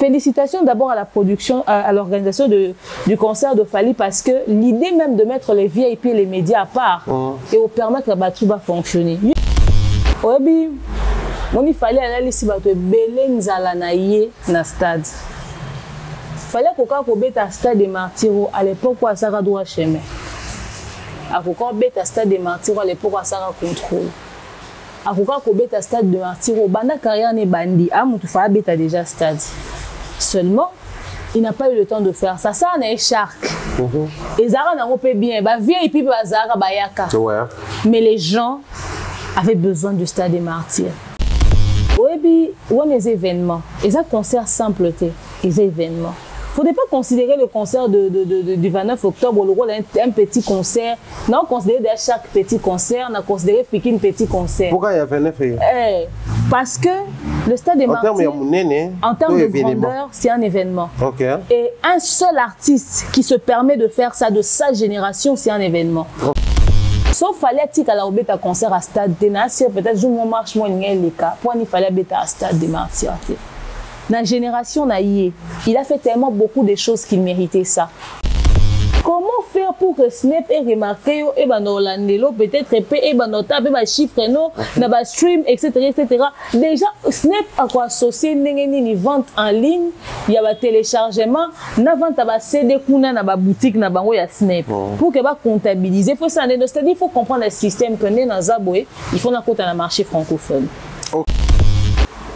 Félicitations d'abord à la production, à l'organisation du concert de Fally, parce que l'idée même de mettre les VIP et les médias à part et au permettre que Batouba fonctionner. Oui, il fallait aller ici Belenza na stade. Fallait qu'on ait un stade de Martyro à l'époque où ça a droit chemin. À qu'on ait un stade de Martyro à l'époque où ça a contrôle. À qu'on ait un stade de Martyro, banda carrière n'est bandi. Ah, mon tout fallait déjà stade. Seulement, il n'a pas eu le temps de faire ça. Ça en est Shark. Et Zara n'a pas bien. Bah VIP Zara Bayaka. Mais les gens avaient besoin du stade des martyrs. Oui, les événements. Les concerts simpleté. Les événements. Il ne faudrait pas considérer le concert du 29 octobre le rôle un petit concert. Non, considérer chaque petit concert, on a considéré un petit concert. Pourquoi il y a 29 parce que le stade des martyrs, en termes de grandeur, c'est un événement. Et un seul artiste qui se permet de faire ça de sa génération, c'est un événement. Sauf fallait qu'il y ait un concert à stade des nations, peut-être que je marche moins les cas. Pour il fallait un stade des martyrs. Dans la génération naïe, il a fait tellement beaucoup de choses qu'il méritait ça. Comment faire pour que Snap ait remarqué et peut-être et chiffre stream etc. Déjà Snap a quoi associé une vente en ligne, il y a un téléchargement, na vente à CD kuna na boutique na bango ya Snap pour que ba comptabiliser. Faut ça c'est-à-dire il faut comprendre le système que né dans Zaboué, il faut na côté na marché francophone.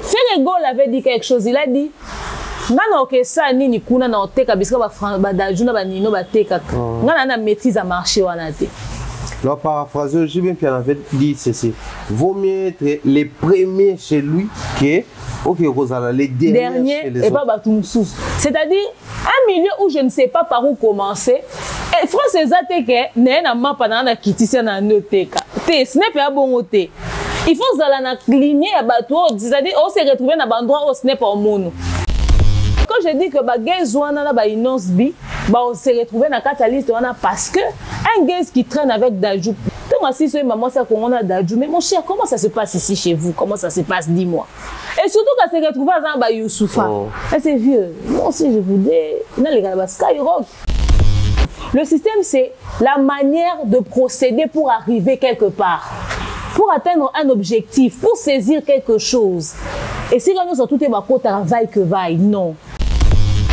Ferrego avait dit quelque chose, il a dit ngana okesa nini kuna na oteka biska ba dajuna ba nino ba teka ngana na maîtrise à marché wana te. Alors paraphrasé, j'ai bien qu'il avait dit ceci. Vaut mieux être les premiers chez lui que les derniers chez les et pas Batumsous. C'est-à-dire un milieu où je ne sais pas par où commencer. Et français ateke na mapa na kitisi na noteka. Te ce n'est pas bon côté. Il faut que la lignée à bateau, c'est-à-dire on se retrouve dans un endroit où ce n'est pas au monde. Quand je dis que on se retrouve dans la catalyste parce que un gars qui traîne avec Dajou, maman ça qu'on a Dajou, mais mon cher, comment ça se passe ici chez vous? Comment ça se passe? Dis-moi. Et surtout quand se retrouve dans Youssoufa. C'est vieux. Moi aussi je vous dis, Skyrock. Le système c'est la manière de procéder pour arriver quelque part. Pour atteindre un objectif, pour saisir quelque chose. Et si nous sommes tout travail que vaille, non.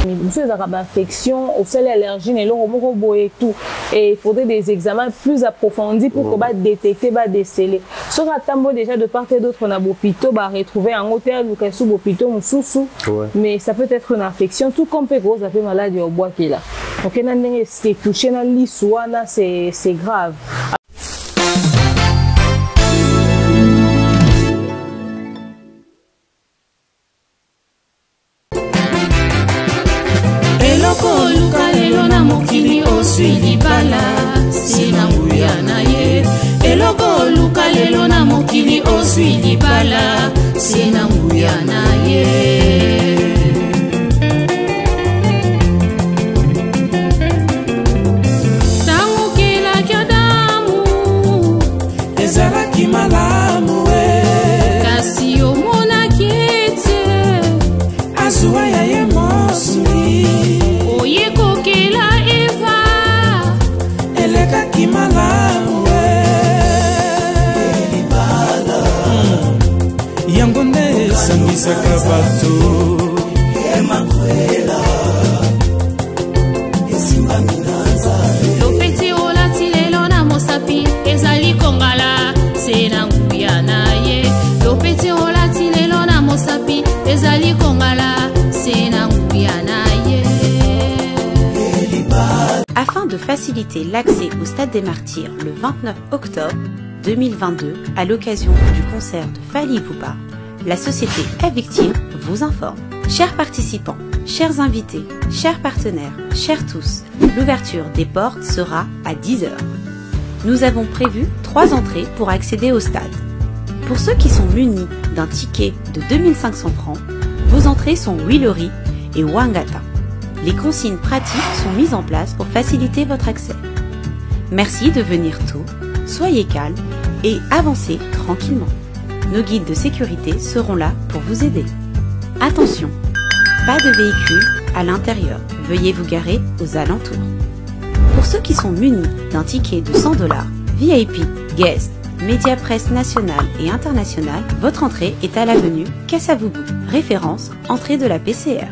Nous avons une infection, nous avons l'allergie, et tout. Et il faudrait des examens plus approfondis pour qu'on détecter, déceler. Si on a déjà de part et d'autre, on a l'hôpital, retrouver un hôtel ou quelque chose l'hôpital, mais ça peut être une infection, tout comme peut gros appeler maladie au bois qui est là. Donc, c'est touché dans l'issouana, c'est grave. Oswili bala sina muyana ye eloko luka lelo na mokili oswili bala sina muyana ye tangu kila kyadamu ezalaki malamu kasi omona kiete azuwa ya ye mosuli oyeko kila Yangone sangisa kabato lopeti olati lelo na mosapi ezali kongala sena nguya na ye lopeti olati lelo na mosapi ezali kongala sena nguya na ye. Afin de faciliter l'accès au Stade des Martyrs le 29 octobre 2022, à l'occasion du concert de Fally Ipupa, la société Evictim vous informe. Chers participants, chers invités, chers partenaires, chers tous, l'ouverture des portes sera à 10 h. Nous avons prévu 3 entrées pour accéder au stade. Pour ceux qui sont munis d'un ticket de 2500 francs, vos entrées sont Huilery et Wangata. Les consignes pratiques sont mises en place pour faciliter votre accès. Merci de venir tôt, soyez calme et avancez tranquillement. Nos guides de sécurité seront là pour vous aider. Attention, Pas de véhicule à l'intérieur. Veuillez vous garer aux alentours. Pour ceux qui sont munis d'un ticket de 100 $, VIP, Guest, Média Presse nationale et internationale, votre entrée est à l'avenue Kassavoubou. Référence, entrée de la PCR.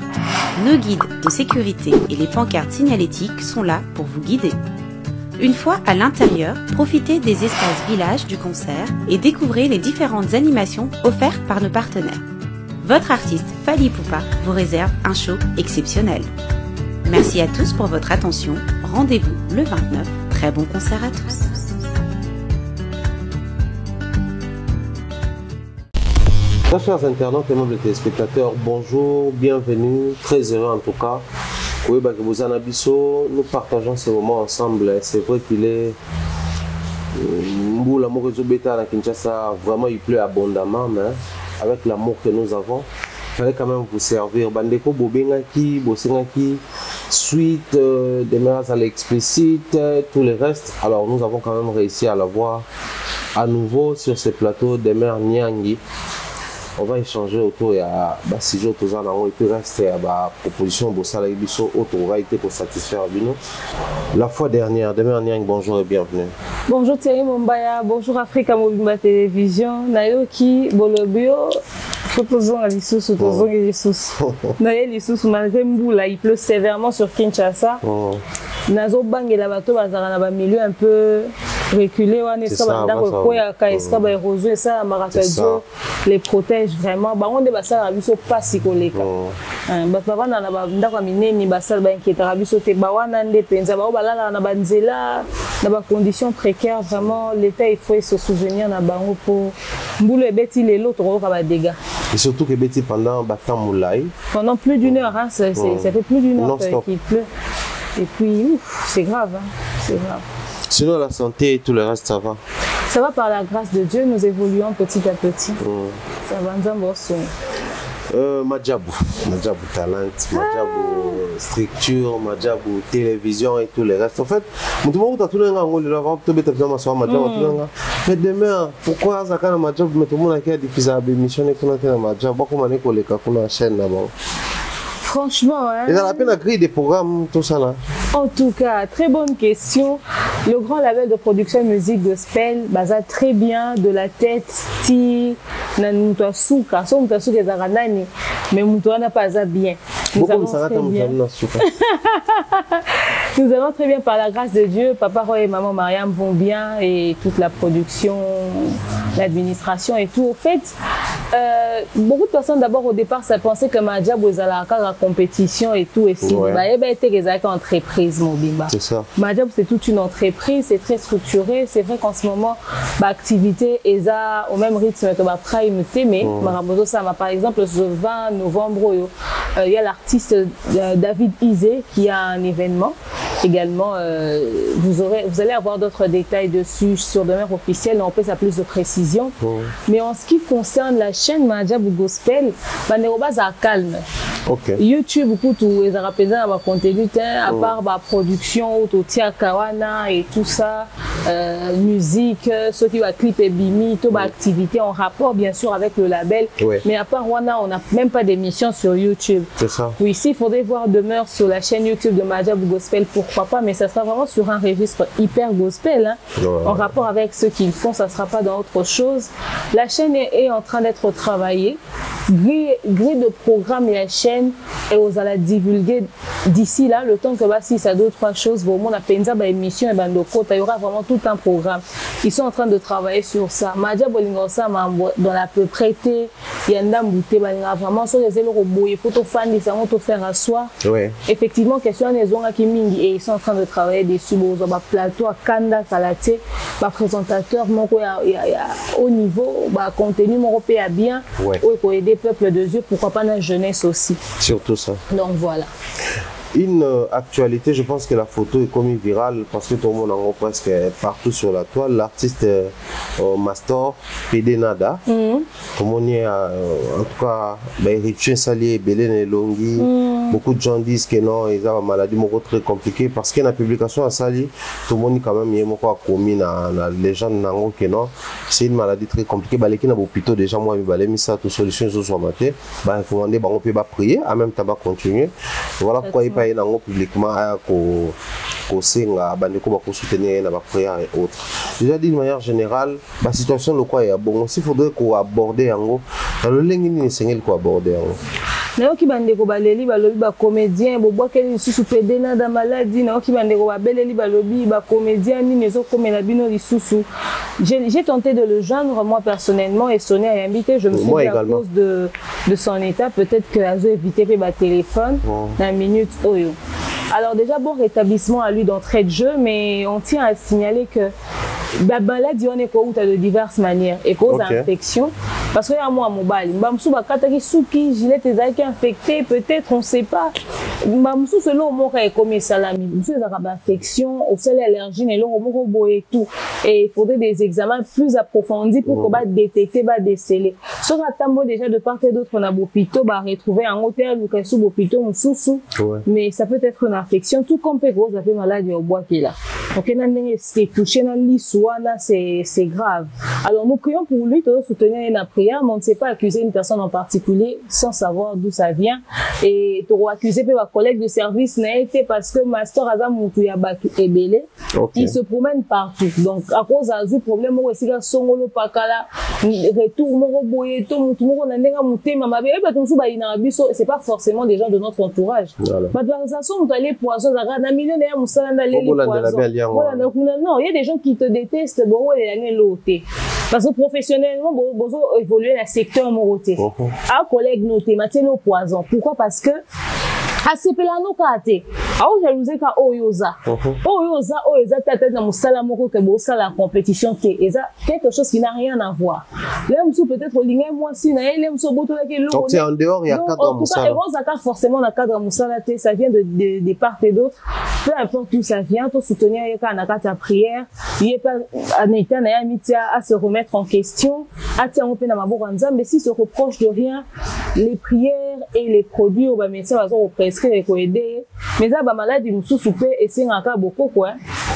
Nos guides de sécurité et les pancartes signalétiques sont là pour vous guider. Une fois à l'intérieur, profitez des espaces villages du concert et découvrez les différentes animations offertes par nos partenaires. Votre artiste Fally Ipupa vous réserve un show exceptionnel. Merci à tous pour votre attention. Rendez-vous le 29. Très bon concert à tous. Très chers internautes et membres téléspectateurs, bonjour, bienvenue, très heureux en tout cas. Oui, nous partageons ce moment ensemble. C'est vrai qu'il est l'amour de Zobeta à Kinshasa, vraiment il pleut abondamment, mais avec l'amour que nous avons, il fallait quand même vous servir. Bandeko Bobengaki, Bosengaki, suite des mères à l'explicite, tout le reste. Alors nous avons quand même réussi à la voir à nouveau sur ce plateau des mères Nyangi. On va échanger autour et à si j'ai tout ça et puis rester à la proposition de ça autorité pour satisfaire Bino. La fois dernière, demain Nyang, bonjour et bienvenue. Bonjour Thierry Mombaya, bonjour Africa Mobimba Télévision. Nayoki Bolobio, Fotozon à l'issous, Fotozon et l'issous. Naye l'issous, malgré Mboula, il pleut sévèrement sur Kinshasa. Nazo Bang et la bateau, bazar na milieu un peu reculé, on est ça, et ça, Marakadio les protège vraiment. On est basal à biso pas psychologique. Papa na ndako mineni basal ba inquiéter à biso te bawana nde penza ba balala na banzela na ba conditions précaires vraiment l'État il faut se souvenir na bango pour mbulu ebeti lelo to ko ba dégâts. Et surtout que beti pendant temps moulay. Pendant plus d'une heure, hein, ça fait plus d'une heure qu'il pleut. Et puis c'est grave, hein, c'est grave. Sinon la santé et tout le reste ça va. Ça va par la grâce de Dieu, nous évoluons petit à petit. Ça va nous Madjabou talent, Madjabou structure, Madjabou télévision et tout le reste. En fait, tout le monde a tout le monde. Mais demain, pourquoi ça quand Madjabou, mais tout le monde a diffusé la émission et qu'on a fait Madjabou, comment on est collé quand on a chaîne là-bas. Franchement, hein. Il a la peine à créer des programmes, tout ça là. En tout cas, très bonne question. Le grand label de production musique gospel, basa très bien de la tête, ti, na mutasuka, so mutasuka zaranani, mais mutuana pas bien. Nous allons très bien par la grâce de Dieu. Papa Roy et maman Mariam vont bien et toute la production, l'administration et tout. Au fait, beaucoup de personnes d'abord au départ ça pensaient que Madjabou est à la compétition et tout et si entreprise Mobimba. C'est ça. Madjabou c'est toute une entreprise, c'est très structuré. C'est vrai qu'en ce moment l'activité est au même rythme que ma prime mais par exemple ce 20 novembre il y a l'artiste David Izé qui a un événement également. Vous allez avoir d'autres détails dessus sur demeure officielle, on peut ça plus de précision. Mais en ce qui concerne la chaîne Madjabou Gospel, à calme. YouTube, beaucoup les rappels à contenu, à part ma production, Totia Kawana et tout ça, musique, ceux qui va clip et bimi, toute ma activité en rapport bien sûr avec le label. Mais à part Wana, on n'a même pas d'émission sur YouTube. C'est ça. Oui, ici il faudrait voir demeure sur la chaîne YouTube de Madjabou Gospel, pourquoi pas, mais ça sera vraiment sur un registre hyper gospel, hein, en rapport avec ce qu'ils font, ça ne sera pas dans autre chose. La chaîne est en train d'être travaillée, grille de programme et la chaîne et on va la divulguer d'ici là, le temps que si ça deux trois choses, bon, on a pensé à émission et bandoko, il y aura vraiment tout un programme. Ils sont en train de travailler sur ça. Madjabou Lingosa dans la peu prêté, il y a un bouté, vraiment sur les robots, il faut fans, ils vont te faire asseoir. Effectivement, question des gens qui mingi et ils sont en train de travailler dessus, bon, plateau à Kanda, Kalate, présentateur, mon haut niveau, contenu, mon européen bien, pour aider le peuple de Dieu, pourquoi pas la jeunesse aussi. Surtout ça. Donc voilà. Une actualité, je pense que la photo est comme virale parce que tout le monde en voit presque partout sur la toile. L'artiste Mastor, PD Nada, comme on y a en tout cas, Richie Salier, Belen et Longi, Beaucoup de gens disent que non, ils ont une maladie très compliquée parce que la publication à Sali, tout le monde quand même y a commis la légende que non, c'est une maladie très compliquée. Bah les qui n'ont plutôt déjà moi ils mis ça toute solution ils sont maté. Bah il faut demander bah on peut pas prier, en même temps pas continuer. Voilà pourquoi il pas y a publiquement à kosenga bandeko ba soutenir na ba prière et autres. Déjà d'une manière générale, la situation le quoi est bon. S'il faudrait qu'on aborder en dans le lengi ni sengel ko aborder en na ki bandeko baleli balobi ba comédien bo bwakeli lisusu pedena da maladie na ki bandeko ba beleli balobi ba comédien ni mezo komela bino lisusu. J'ai tenté de le joindre moi personnellement et sonner à invité, je me suis dit à cause de son état peut-être que Azo évité pe ba téléphone na minute oyo. Alors déjà bon rétablissement à lui d'entrée de jeu, mais on tient à signaler que la maladie on est quoi de diverses manières et cause d'infection parce que y a moi mobile mbamsu bakataki suki gilet ezaki infecté peut-être on sait pas mbamsu selon mon cas comme salami mbamsu ezaka infection au sel allergie et l'on moko boye tout et il faudrait des examens plus approfondis pour qu'on va détecter va déceler sur la tambo déjà de part et d'autre on a bopito ba retrouver un hôtel ou quelque chose bopito mususu mais ça peut être une infection tout comme peut cause la maladie au bois qui là donc c'est touché dans l'isouana c'est grave alors nous prions pour lui de soutenir la prière mais on ne sait pas accuser une personne en particulier sans savoir d'où ça vient et tu accuser un collègue de service n'a été parce que master Azam Moutuya Ebele il se promène partout donc à cause du problème aussi là songolo pakala retour moko boye to mutu moko na ndenga mutema mabe ba tumsu ba ina biso c'est pas forcément des gens de notre entourage ba façon on aller poison za na millionnaire musala na les poison non il y a des gens qui te détestent bon les années loté parce que professionnellement bozo évoluer dans le secteur moroté un collègue noté matin au poison pourquoi parce que asepelano kate aho jalousie ka oyoza tata na musala moko ke bo sala compétition te eza quelque chose qui n'a rien à voir là musu peut-être lingé moi si na ele musu boto la ke lo donc c'est en dehors il y a cadre musala et forcément na cadre musala te ça vient de part et d'autre peu importe où ça vient to soutenir yeka na kata prière il est pas anita na yamitia à se remettre en question à tiens on peut na maboko nzambe si se reproche de rien les prières et les produits au ba médecin va prescrire ko aider mais ça ba maladie mususu pe esengaka beaucoup quoi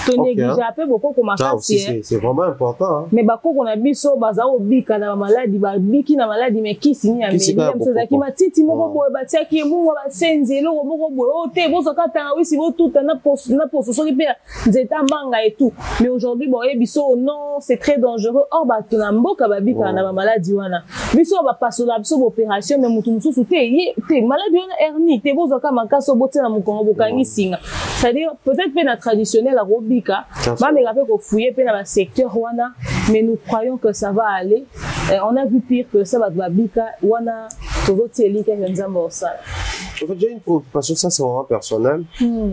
to négliger peu beaucoup comme c'est vraiment important hein? Mais ba koko na biso baza obika na maladie ba biki na maladie mais qui signe ameliam sezaki matiti moko boye batiaki mungu ba senzelo moko boye o te bozoka tanga wisi bo tout na poso soki pe nzeta manga et tout mais aujourd'hui bon e biso non c'est très dangereux or ba to na mboka ba bika na maladie wana biso ba pasola biso opération mais mutu mususu te maladie wana hernie te bozoka makaso botina mukongo bokangi singa c'est-à-dire peut-être pe na traditionnel à robika ba me rappelle ko fouiller pe na ba secteur wana mais nous croyons que ça va aller on a vu pire que ça va babika wana todo teli que nzambo ça. En fait, j'ai une préoccupation, ça c'est vraiment personnel.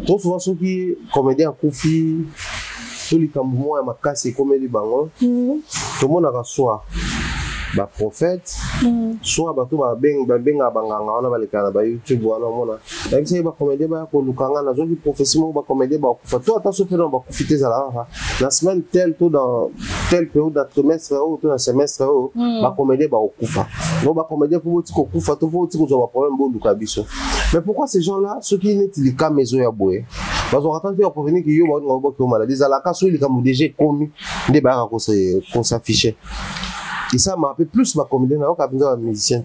Trop souvent, ceux qui comédient en Koufi, ceux qui ont moins ma casse et comédie bango, tout le monde a reçoit ba prophète, soit ba tout ba benga banganga on a ba lekana ba YouTube wana mona. Donc c'est ba comédie ba ko lukanga na zo qui prophétiquement ba comédie ba ko toi attention pe ba profiter ça là. La semaine telle tout dans tel période de trimestre ou tout dans semestre ba comédie ba okufa. Non ba comédie pour ti ko kufa to pour ti ko zo ba problème bo luka biso. Mais pourquoi ces gens-là, ceux qui n'ont pas de maison à boire, parce qu'on attend pour venir qu'ils aient une maladie, ils ont la casse, ils ont déjà commis des barres qu'on s'affichait. Et ça m'a appelé plus ma comédie, on a besoin de musicien.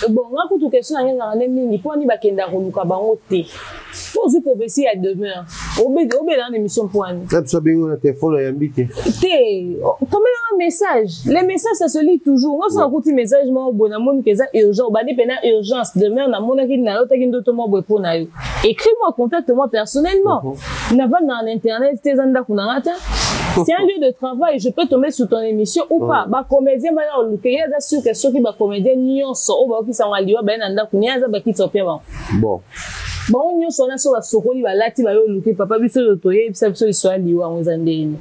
Bon, on a une question à nous, pour nous bakenda roluka bango te. Faut aussi prophétie à demeure. Obé dans l'émission pour nous. Ça peut bien un téléphone et un bic. Combien un message? Les messages ça se lit toujours. Moi ça écoute message moi au bonamon que ça urgent, ba dépend urgence demain na mona ki na l'autre ki ndoto mo boy pour na yo. Écris-moi, contacte-moi personnellement. Na va dans internet tes anda kunangata. C'est un lieu de travail, je peux tomber sur ton émission ou pas. Ba comédien ba yo luke ya za sûr que ceux qui ba comédien nyonso o ba ki sa waliwa ba na ndaku nya za ba ki topia ba. Bon. Bon nyonso na so ba sokoli ba lati ba yo luke papa biso toye biso so liwa ngozandeni.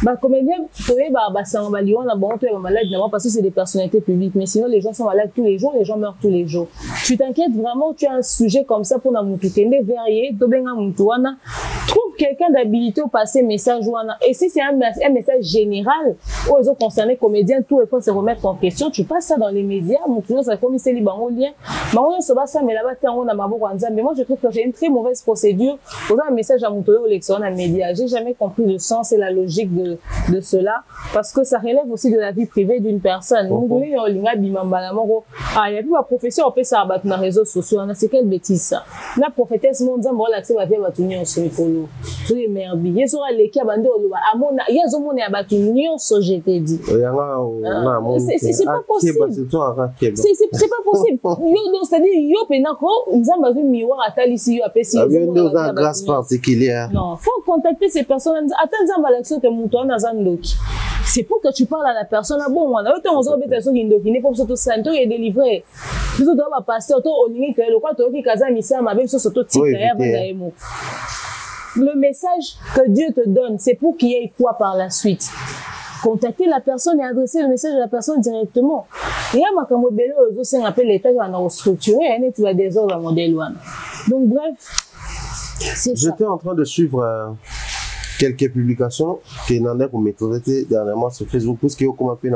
Bah comédien toye ba sang ba liwa na bon to ba malade na parce que c'est des personnalités publiques mais sinon les gens sont malades tous les jours, les gens meurent tous les jours. Tu t'inquiètes vraiment, tu as un sujet comme ça pour na mutu kende verrier to benga mutu wana. Trouve quelqu'un d'habilité au passé message et si c'est un message général où ils ont concerné comédien, tout il faut se remettre en question, tu passes ça dans les médias, mon client ça comme c'est libre en lien, on se base ça mais là-bas on a mais moi je trouve que c'est une très mauvaise procédure pour un message à mon tour élection dans les médias. J'ai jamais compris le sens et la logique de cela parce que ça relève aussi de la vie privée d'une personne. Il y a plus ma profession on peut ça abattre dans les réseaux sociaux, c'est quelle bêtise ça. La prophétesse mon Dieu l'accès va bien battunir sur le polo. Sur les merveilles, il sera les qui abandonnent à mon il y a mon abattunir sur je t'ai dit. C'est pas possible. C'est pas possible. Yo c'est-à-dire yo penako nzamba vu miroir atali ici yo apesi. Une grâce particulière. Non, faut contacter ces personnes. Attends nzamba l'action que mon toi dans un loki. C'est pour que tu parles à la personne là bon on a autant on a des personnes qui ne pour surtout santo et délivrer. Tout doit passer auto au ligne que le quoi toi qui casa misa ma même surtout tika ya bandaemo. Le message que Dieu te donne, c'est pour qu'il y ait quoi par la suite. Contacter la personne et adresser le message à la personne directement. Il y a ma camobelo aussi on appelle l'état on a structuré et tu vas désordre à modèle one. Donc bref, c'est ça. J'étais en train de suivre quelques publications qui n'en est pour m'autoriser dernièrement sur Facebook parce qu'il y a comme un peu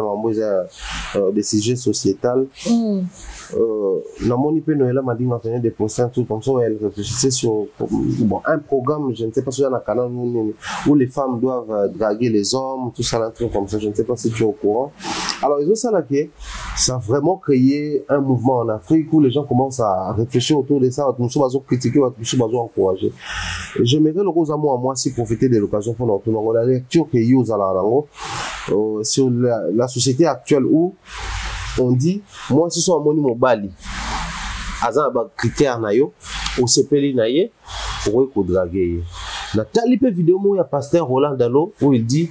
des sujets sociétals. La monipe Noëlla m'a dit qu'on faisait des posts un truc comme ça où elle réfléchissait sur un programme, je ne sais pas si il y a un canal où les femmes doivent draguer les hommes, tout ça, un truc comme ça, je ne sais pas si tu es au courant. Alors ils ont ça là qui ça a vraiment créé un mouvement en Afrique où les gens commencent à réfléchir autour de ça, nous sommes critiquer, nous sommes encourager. J'aimerais le rose à moi si profiter de l'occasion pour notre la lecture que y a sur la société actuelle où on dit moi si sont amoni mobali aza ba critère na yo au CPL na ye pour ko draguer na talipe vidéo mo ya pasteur Roland Dalo où il dit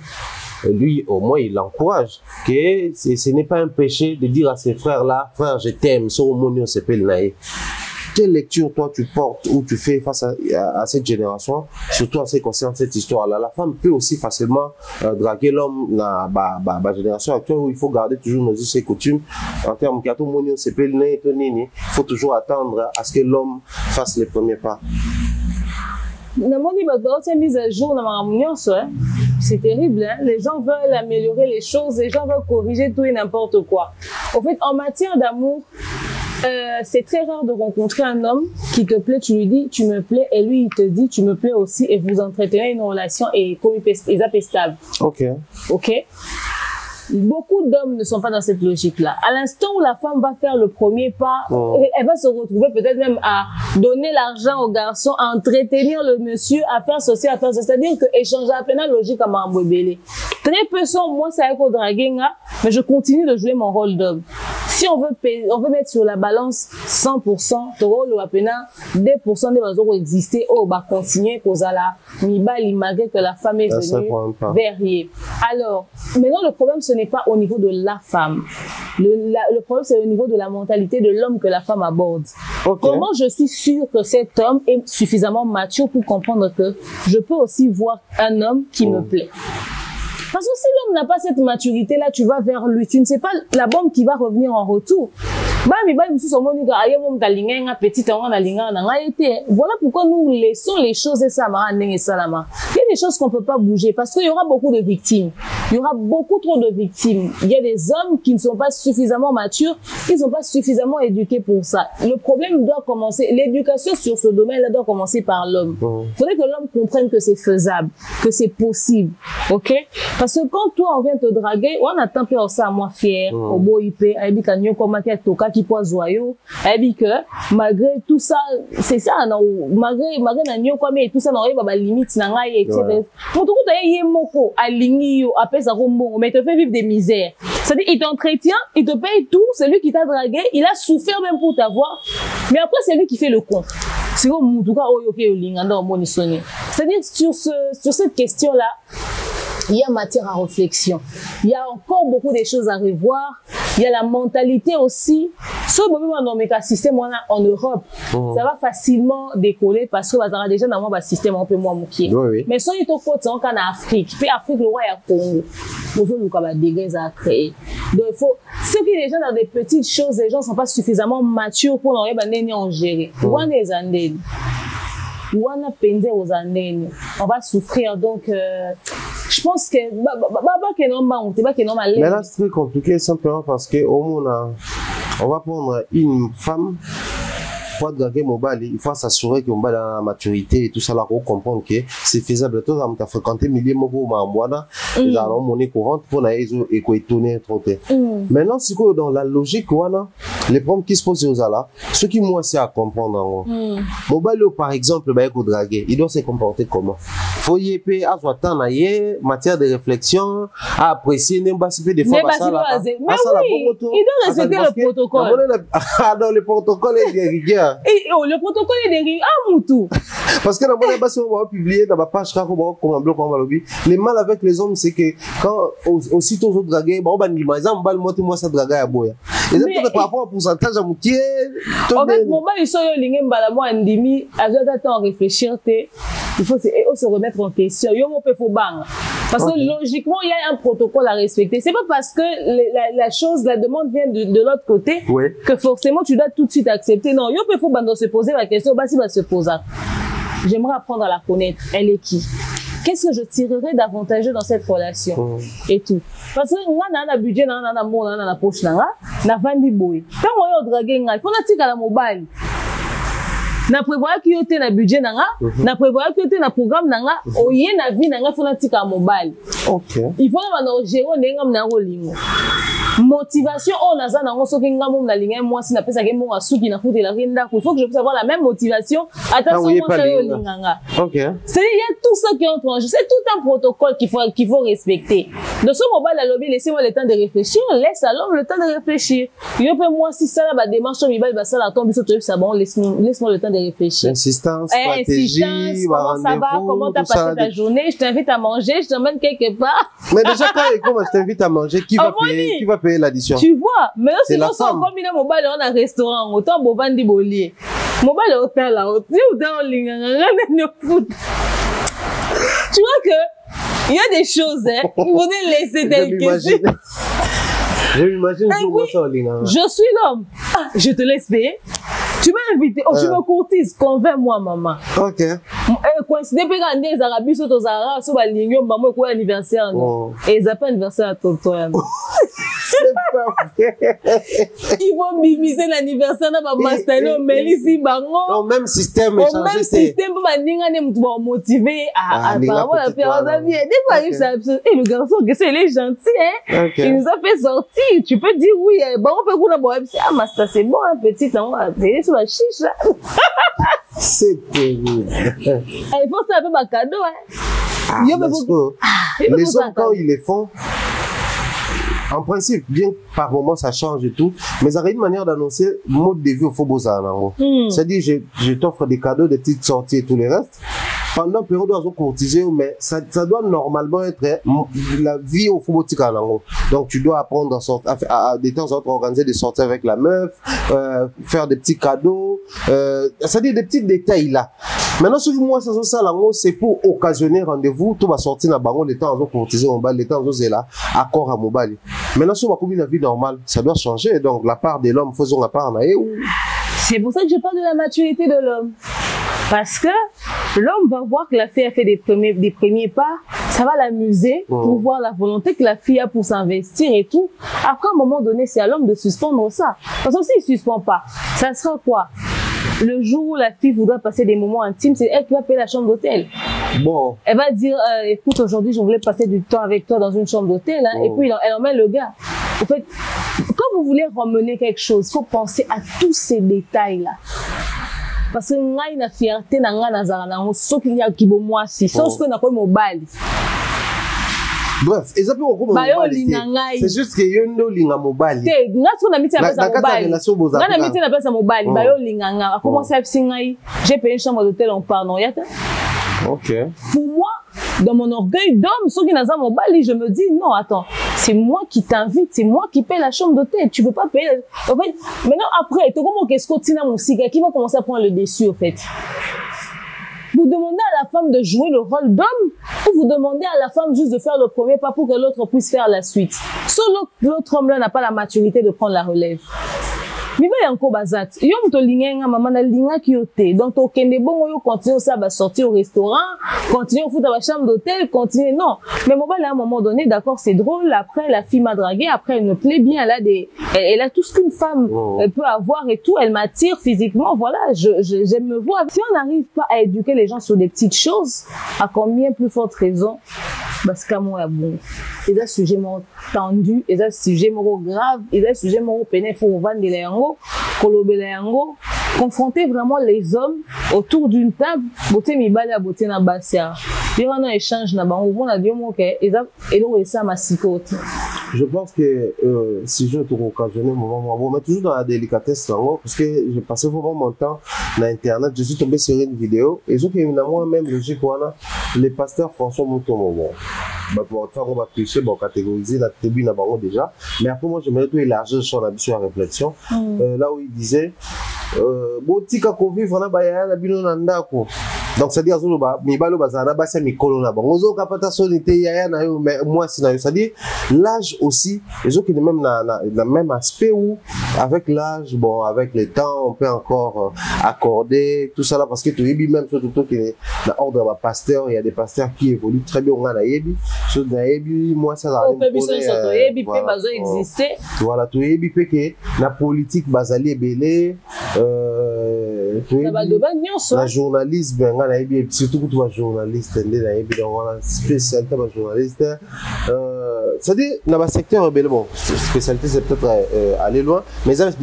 lui au moins il encourage que ce n'est pas un péché de dire à ses frères là frère je t'aime sur amoni au CPL na ye. Quelle lecture toi tu portes ou tu fais face à cette génération, surtout en ce qui concerne cette histoire-là? La femme peut aussi facilement draguer l'homme dans la génération actuelle où il faut garder toujours nos us et coutumes en termes il faut toujours attendre à ce que l'homme fasse les premiers pas. Mise à jour c'est terrible, hein? Les gens veulent améliorer les choses, les gens veulent corriger tout et n'importe quoi. En fait, en matière d'amour, c'est très rare de rencontrer un homme qui te plaît, tu lui dis tu me plais et lui il te dit tu me plais aussi et vous entretenez une relation et comme il stable. Ok. Beaucoup d'hommes ne sont pas dans cette logique-là. À l'instant où la femme va faire le premier pas, elle va se retrouver peut-être même à donner l'argent au garçon, à entretenir le monsieur, à faire ceci, à faire ça. C'est-à-dire que échanger à peine la logique à m'embobéler. Très peu sont, moi, ça a été draguer, mais je continue de jouer mon rôle d'homme. Si on veut mettre sur la balance 100%, ton rôle à peine 2% des bases vont exister, va continuer cause à la mibali malgré que la femme est venue verrier. Alors, maintenant le problème ce n'est pas au niveau de la femme. Le problème c'est au niveau de la mentalité de l'homme que la femme aborde. Comment je suis sûre que cet homme est suffisamment mature pour comprendre que je peux aussi voir un homme qui me plaît? Parce que si l'homme n'a pas cette maturité-là, tu vas vers lui. Tu ne sais pas la bombe qui va revenir en retour. Voilà pourquoi nous laissons les choses et ça. Il y a des choses qu'on ne peut pas bouger parce qu'il y aura beaucoup de victimes. Il y aura beaucoup trop de victimes. Il y a des hommes qui ne sont pas suffisamment matures, qui ne sont pas suffisamment éduqués pour ça. Le problème doit commencer, l'éducation sur ce domaine-là doit commencer par l'homme. Il faudrait que l'homme comprenne que c'est faisable, que c'est possible. Ok? Parce que quand toi on vient te draguer, on attend peur ça à moi fier, au beau IP, avec un comme qui peut joyeux, avec que malgré tout ça, c'est ça, non, malgré nanyo comme et tout ça, non, il y a des limites, etc. Pour tout le monde, il y a moko, aligné, après ça rombo, mais te fait vivre des misères. C'est-à-dire, il t'entretient, il te paye tout, c'est lui qui t'a dragué, il a souffert même pour t'avoir, mais après c'est lui qui fait le con. C'est comme en tout cas, c'est-à-dire sur cette question-là. Il y a matière à réflexion. Il y a encore beaucoup de choses à revoir. Il y a la mentalité aussi. Ce moment dans le système en Europe, ça va facilement décoller parce que ça déjà dans un système un peu moins mouqué. Mais si on est au côté en Afrique, puis Afrique le roi est à Congo, il y a des dégâts à créer. Donc il faut ceux qui déjà dans des petites choses, les gens sont pas suffisamment matures pour en gérer. wana penze aux andeni on va souffrir donc je pense que mais là c'est très compliqué simplement parce que au moins on va prendre une femme pour draguer mobile, il faut s'assurer que mobile a la maturité et tout ça là pour comprendre que c'est faisable. Toi tu as fréquenté milliers mobo mamboana ils ont monnaie courante pour na ezo étonner trop tôt. Maintenant si quoi dans la logique wana les problèmes qui se posent aux là ce qui moi c'est à comprendre mobile par exemple ba ko draguer il doit se comporter comment faut y épée à soit temps naie matière de réflexion à apprécier n'imba si peu des fois ça là il doit respecter le protocole. Ah non le protocole est rigueur. Le protocole est derrière Moutou. Parce que on va publier dans ma page les mal avec les hommes c'est que quand aussitôt aux autres draguer bon ban moi ça draguer à boya et donc par rapport au pourcentage à moitié en fait mon bal ils sont lingé mbala moi ndimi avec temps réfléchir il faut se remettre en question yo mo peut faut bang parce que logiquement il y a un protocole à respecter c'est pas parce que la demande vient de l'autre côté que forcément tu dois tout de suite accepter non yo peut faut bang se poser la question bah si va se poser j'aimerais apprendre à la connaître elle est qui qu'est-ce que je tirerais d'avantageux dans cette relation et tout parce que moi na budget na mon na poche na vandi boy tant moi draguer ngai faut na tika la mobile na prévoir ki yote na budget nanga na prévoir ki yote na programme nanga oye na vie nanga faut na tika mobile il faut na gérer ndenga na rolingo motivation on a ça nango soki ngamo na linga moi si na pesa ke mo asuki na futi la rinda il faut que je puisse avoir la même motivation attention moi ça yo linganga c'est il y a tout ça qui entre en jeu c'est tout un protocole qu'il faut respecter de ce mobile à lobby laissez-moi le temps de réfléchir laisse à l'homme le temps de réfléchir yo peut moi si ça la démarche mi ba ça la tombe biso ça bon laisse-moi le temps de réfléchir insistance stratégie comment ça va comment t'as passé ta journée je t'invite à manger je t'emmène quelque part mais déjà quand je t'invite à manger qui va payer l'addition. Tu vois, mais si on s'en combine mobile on a un restaurant, autant bobandi bolier. Mobile hôtel là, tu dans ligne, tu vois que il y a des choses vous devez laisser telles que je m'imagine je suis l'homme. Ah, je te laisse payer. Tu m'as invité, tu me courtises, convainc-moi maman. OK. Coïncider pe quand des arabes sont aux arabes sur la ligne maman quoi anniversaire et ils appellent anniversaire à tonton. C'est pas vrai. Ils vont mimiser l'anniversaire na ba master mais ici bango. Non même système est changé. Même système pour bandinga ne mutu ba motiver à apparemment la faire sa vie. Des fois il s'absente et le garçon que c'est il est gentil il nous a fait sortir. Tu peux dire oui bon on peut qu'on a bon ah master c'est bon un petit temps sur la chiche là. C'est terrible. Il faut ça un peu ma cadeau les hommes quand ils les font en principe, bien par moment ça change et tout, mais ça a une manière d'annoncer mode de vie au Fobosa. C'est-à-dire, je t'offre des cadeaux, des petites sorties et tout le reste. Pendant la période où on courtiser, mais ça doit normalement être la vie au Fobotika. Donc, tu dois apprendre à des temps en temps organiser des sorties avec la meuf, faire des petits cadeaux, c'est-à-dire des petits détails là. Maintenant, ce que moi, c'est pour occasionner rendez-vous, tout va sortir dans le bango, les temps en courtiser, on va, les temps en là, accord à mobile. Maintenant, si on va couper la vie normale, ça doit changer. Donc, la part de l'homme, faisons la part. C'est pour ça que je parle de la maturité de l'homme. Parce que l'homme va voir que la fille a fait des premiers pas, ça va l'amuser pour voir la volonté que la fille a pour s'investir et tout. Après, à un moment donné, c'est à l'homme de suspendre ça. Parce que s'il ne suspend pas, ça sera quoi? Le jour où la fille voudra passer des moments intimes, c'est elle qui va payer la chambre d'hôtel. Bon. Elle va dire, écoute, aujourd'hui, je voulais passer du temps avec toi dans une chambre d'hôtel, et puis elle emmène le gars. En fait, quand vous voulez ramener quelque chose, il faut penser à tous ces détails-là. Parce que nga ina fierté na nga nazala na so qu'il y a qui moi si sauf que na ko mobile. Bref, ezapé ko mobile. C'est juste que yo ndo linga mobile. Te nga so na miti na pesa mobile. Nga na miti na pesa mobile ba yo linga nga. Comment ça singai? J'ai payé une chambre d'hôtel en pardon yata. OK. Pour moi, dans mon orgueil d'homme, ceux qui n'ont pas mobile, je me dis non, attends, c'est moi qui t'invite, c'est moi qui paye la chambre d'hôtel, tu peux pas payer. En fait, maintenant après, comment qu'est-ce qu'on tient mon cigare qui va commencer à prendre le dessus en fait. Vous demandez à la femme de jouer le rôle d'homme ou vous demandez à la femme juste de faire le premier pas pour que l'autre puisse faire la suite. Sauf l'autre homme là n'a pas la maturité de prendre la relève. mibali encore bazat yo mto lingenga maman na linga ki yote donc to kende bongo yo continue ça va sortir au restaurant continue au foot à la chambre d'hôtel continue non mais mobali à un moment donné d'accord c'est drôle après la fille m'a dragué après elle me plaît bien elle a tout ce qu'une femme elle peut avoir et tout elle m'attire physiquement voilà j'aime me voir si on n'arrive pas à éduquer les gens sur des petites choses à combien plus forte raison parce qu'à moi bon et là sujet mon tendu et là sujet mon grave et là sujet mon peine faut vendre les yango kolobela yango confronter vraiment les hommes autour d'une table beauté mibali à beauté na basia il y a un échange na bango on a dit moi que et là ça ma psychote. Je pense que si je te occasionner moment bon mais toujours dans la délicatesse parce que j'ai passé vraiment mon temps sur internet je suis tombé sur une vidéo et je que évidemment même logique voilà les pasteurs François Mutombo bon bah pour ça on va pêcher bon catégoriser la tribu na bango déjà mais après moi j'aimerais tout élargir sur la réflexion là où il disait botika ko vivre na baya na bino na ndako donc c'est dire zolo ba mibalo bazana ba sa mikolo na bango zo kapata sonité ya na yo mais moi c'est na c'est dire l'âge aussi les autres qui même dans même aspect où avec l'âge bon avec le temps on peut encore accorder tout ça là parce que tu yebi même surtout qui est dans ordre de pasteur il y a des pasteurs qui évoluent très bien on a yebi sur na yebi moi ça là yebi peut pas exister voilà tu yebi peut que la politique bazali belé la journalisme surtout que tu es journaliste spécialité journaliste c'est-à-dire dans le secteur bon spécialité c'est peut-être aller loin mais ça je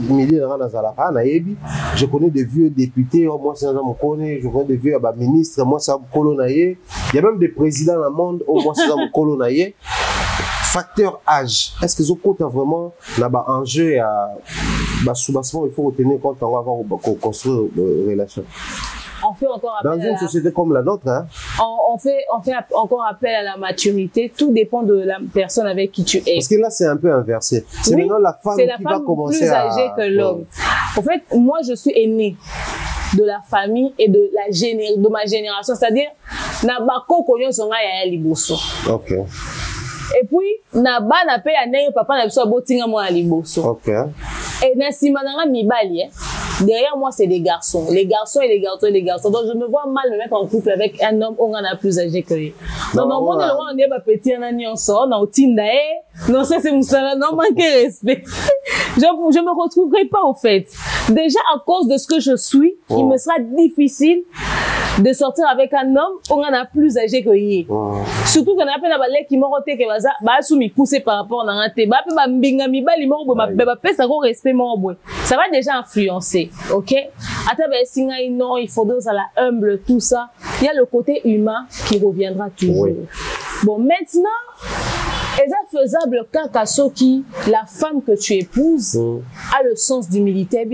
connais des vieux députés moi c'est je connais des vieux ministres moi c'est il y a même des présidents dans le monde moi c'est colonnaïe facteur âge est-ce que vous comptez vraiment là-bas enjeu à sous-bassement il faut retenir compte on va construire une relation. On fait encore appel dans une société comme la nôtre hein? on fait encore appel à la maturité tout dépend de la personne avec qui tu es parce que là c'est un peu inversé c'est maintenant la femme qui va commencer à plus âgée que l'homme en fait moi je suis aînée de la famille et de ma génération c'est-à-dire na bako konyo songa ya liboso OK et puis na bana pe ya ndenge papa na biso botinga mo ya liboso OK et na sima nanga mibali derrière moi c'est des garçons et les garçons donc je me vois mal me mettre en couple avec un homme on en a plus âgé que lui donc dans mon on est pas petit na nyonso na otinda non ça c'est musala non manquer respect je me retrouverai pas au fait déjà à cause de ce que je suis il me sera difficile de sortir avec un homme on en a plus âgé que lui surtout qu'on appelle la balai qui m'a roté que baza ba sou mi pousser par rapport na ngate ba pe ba mbinga mibali mo bo ba pe ça ko respect mo bo ça va déjà influencer OK ata ba singa non il faut dos à la humble tout ça il y a le côté humain qui reviendra toujours bon maintenant est faisable quand Kasoki, la femme que tu épouses, a le sens d'humilité. Et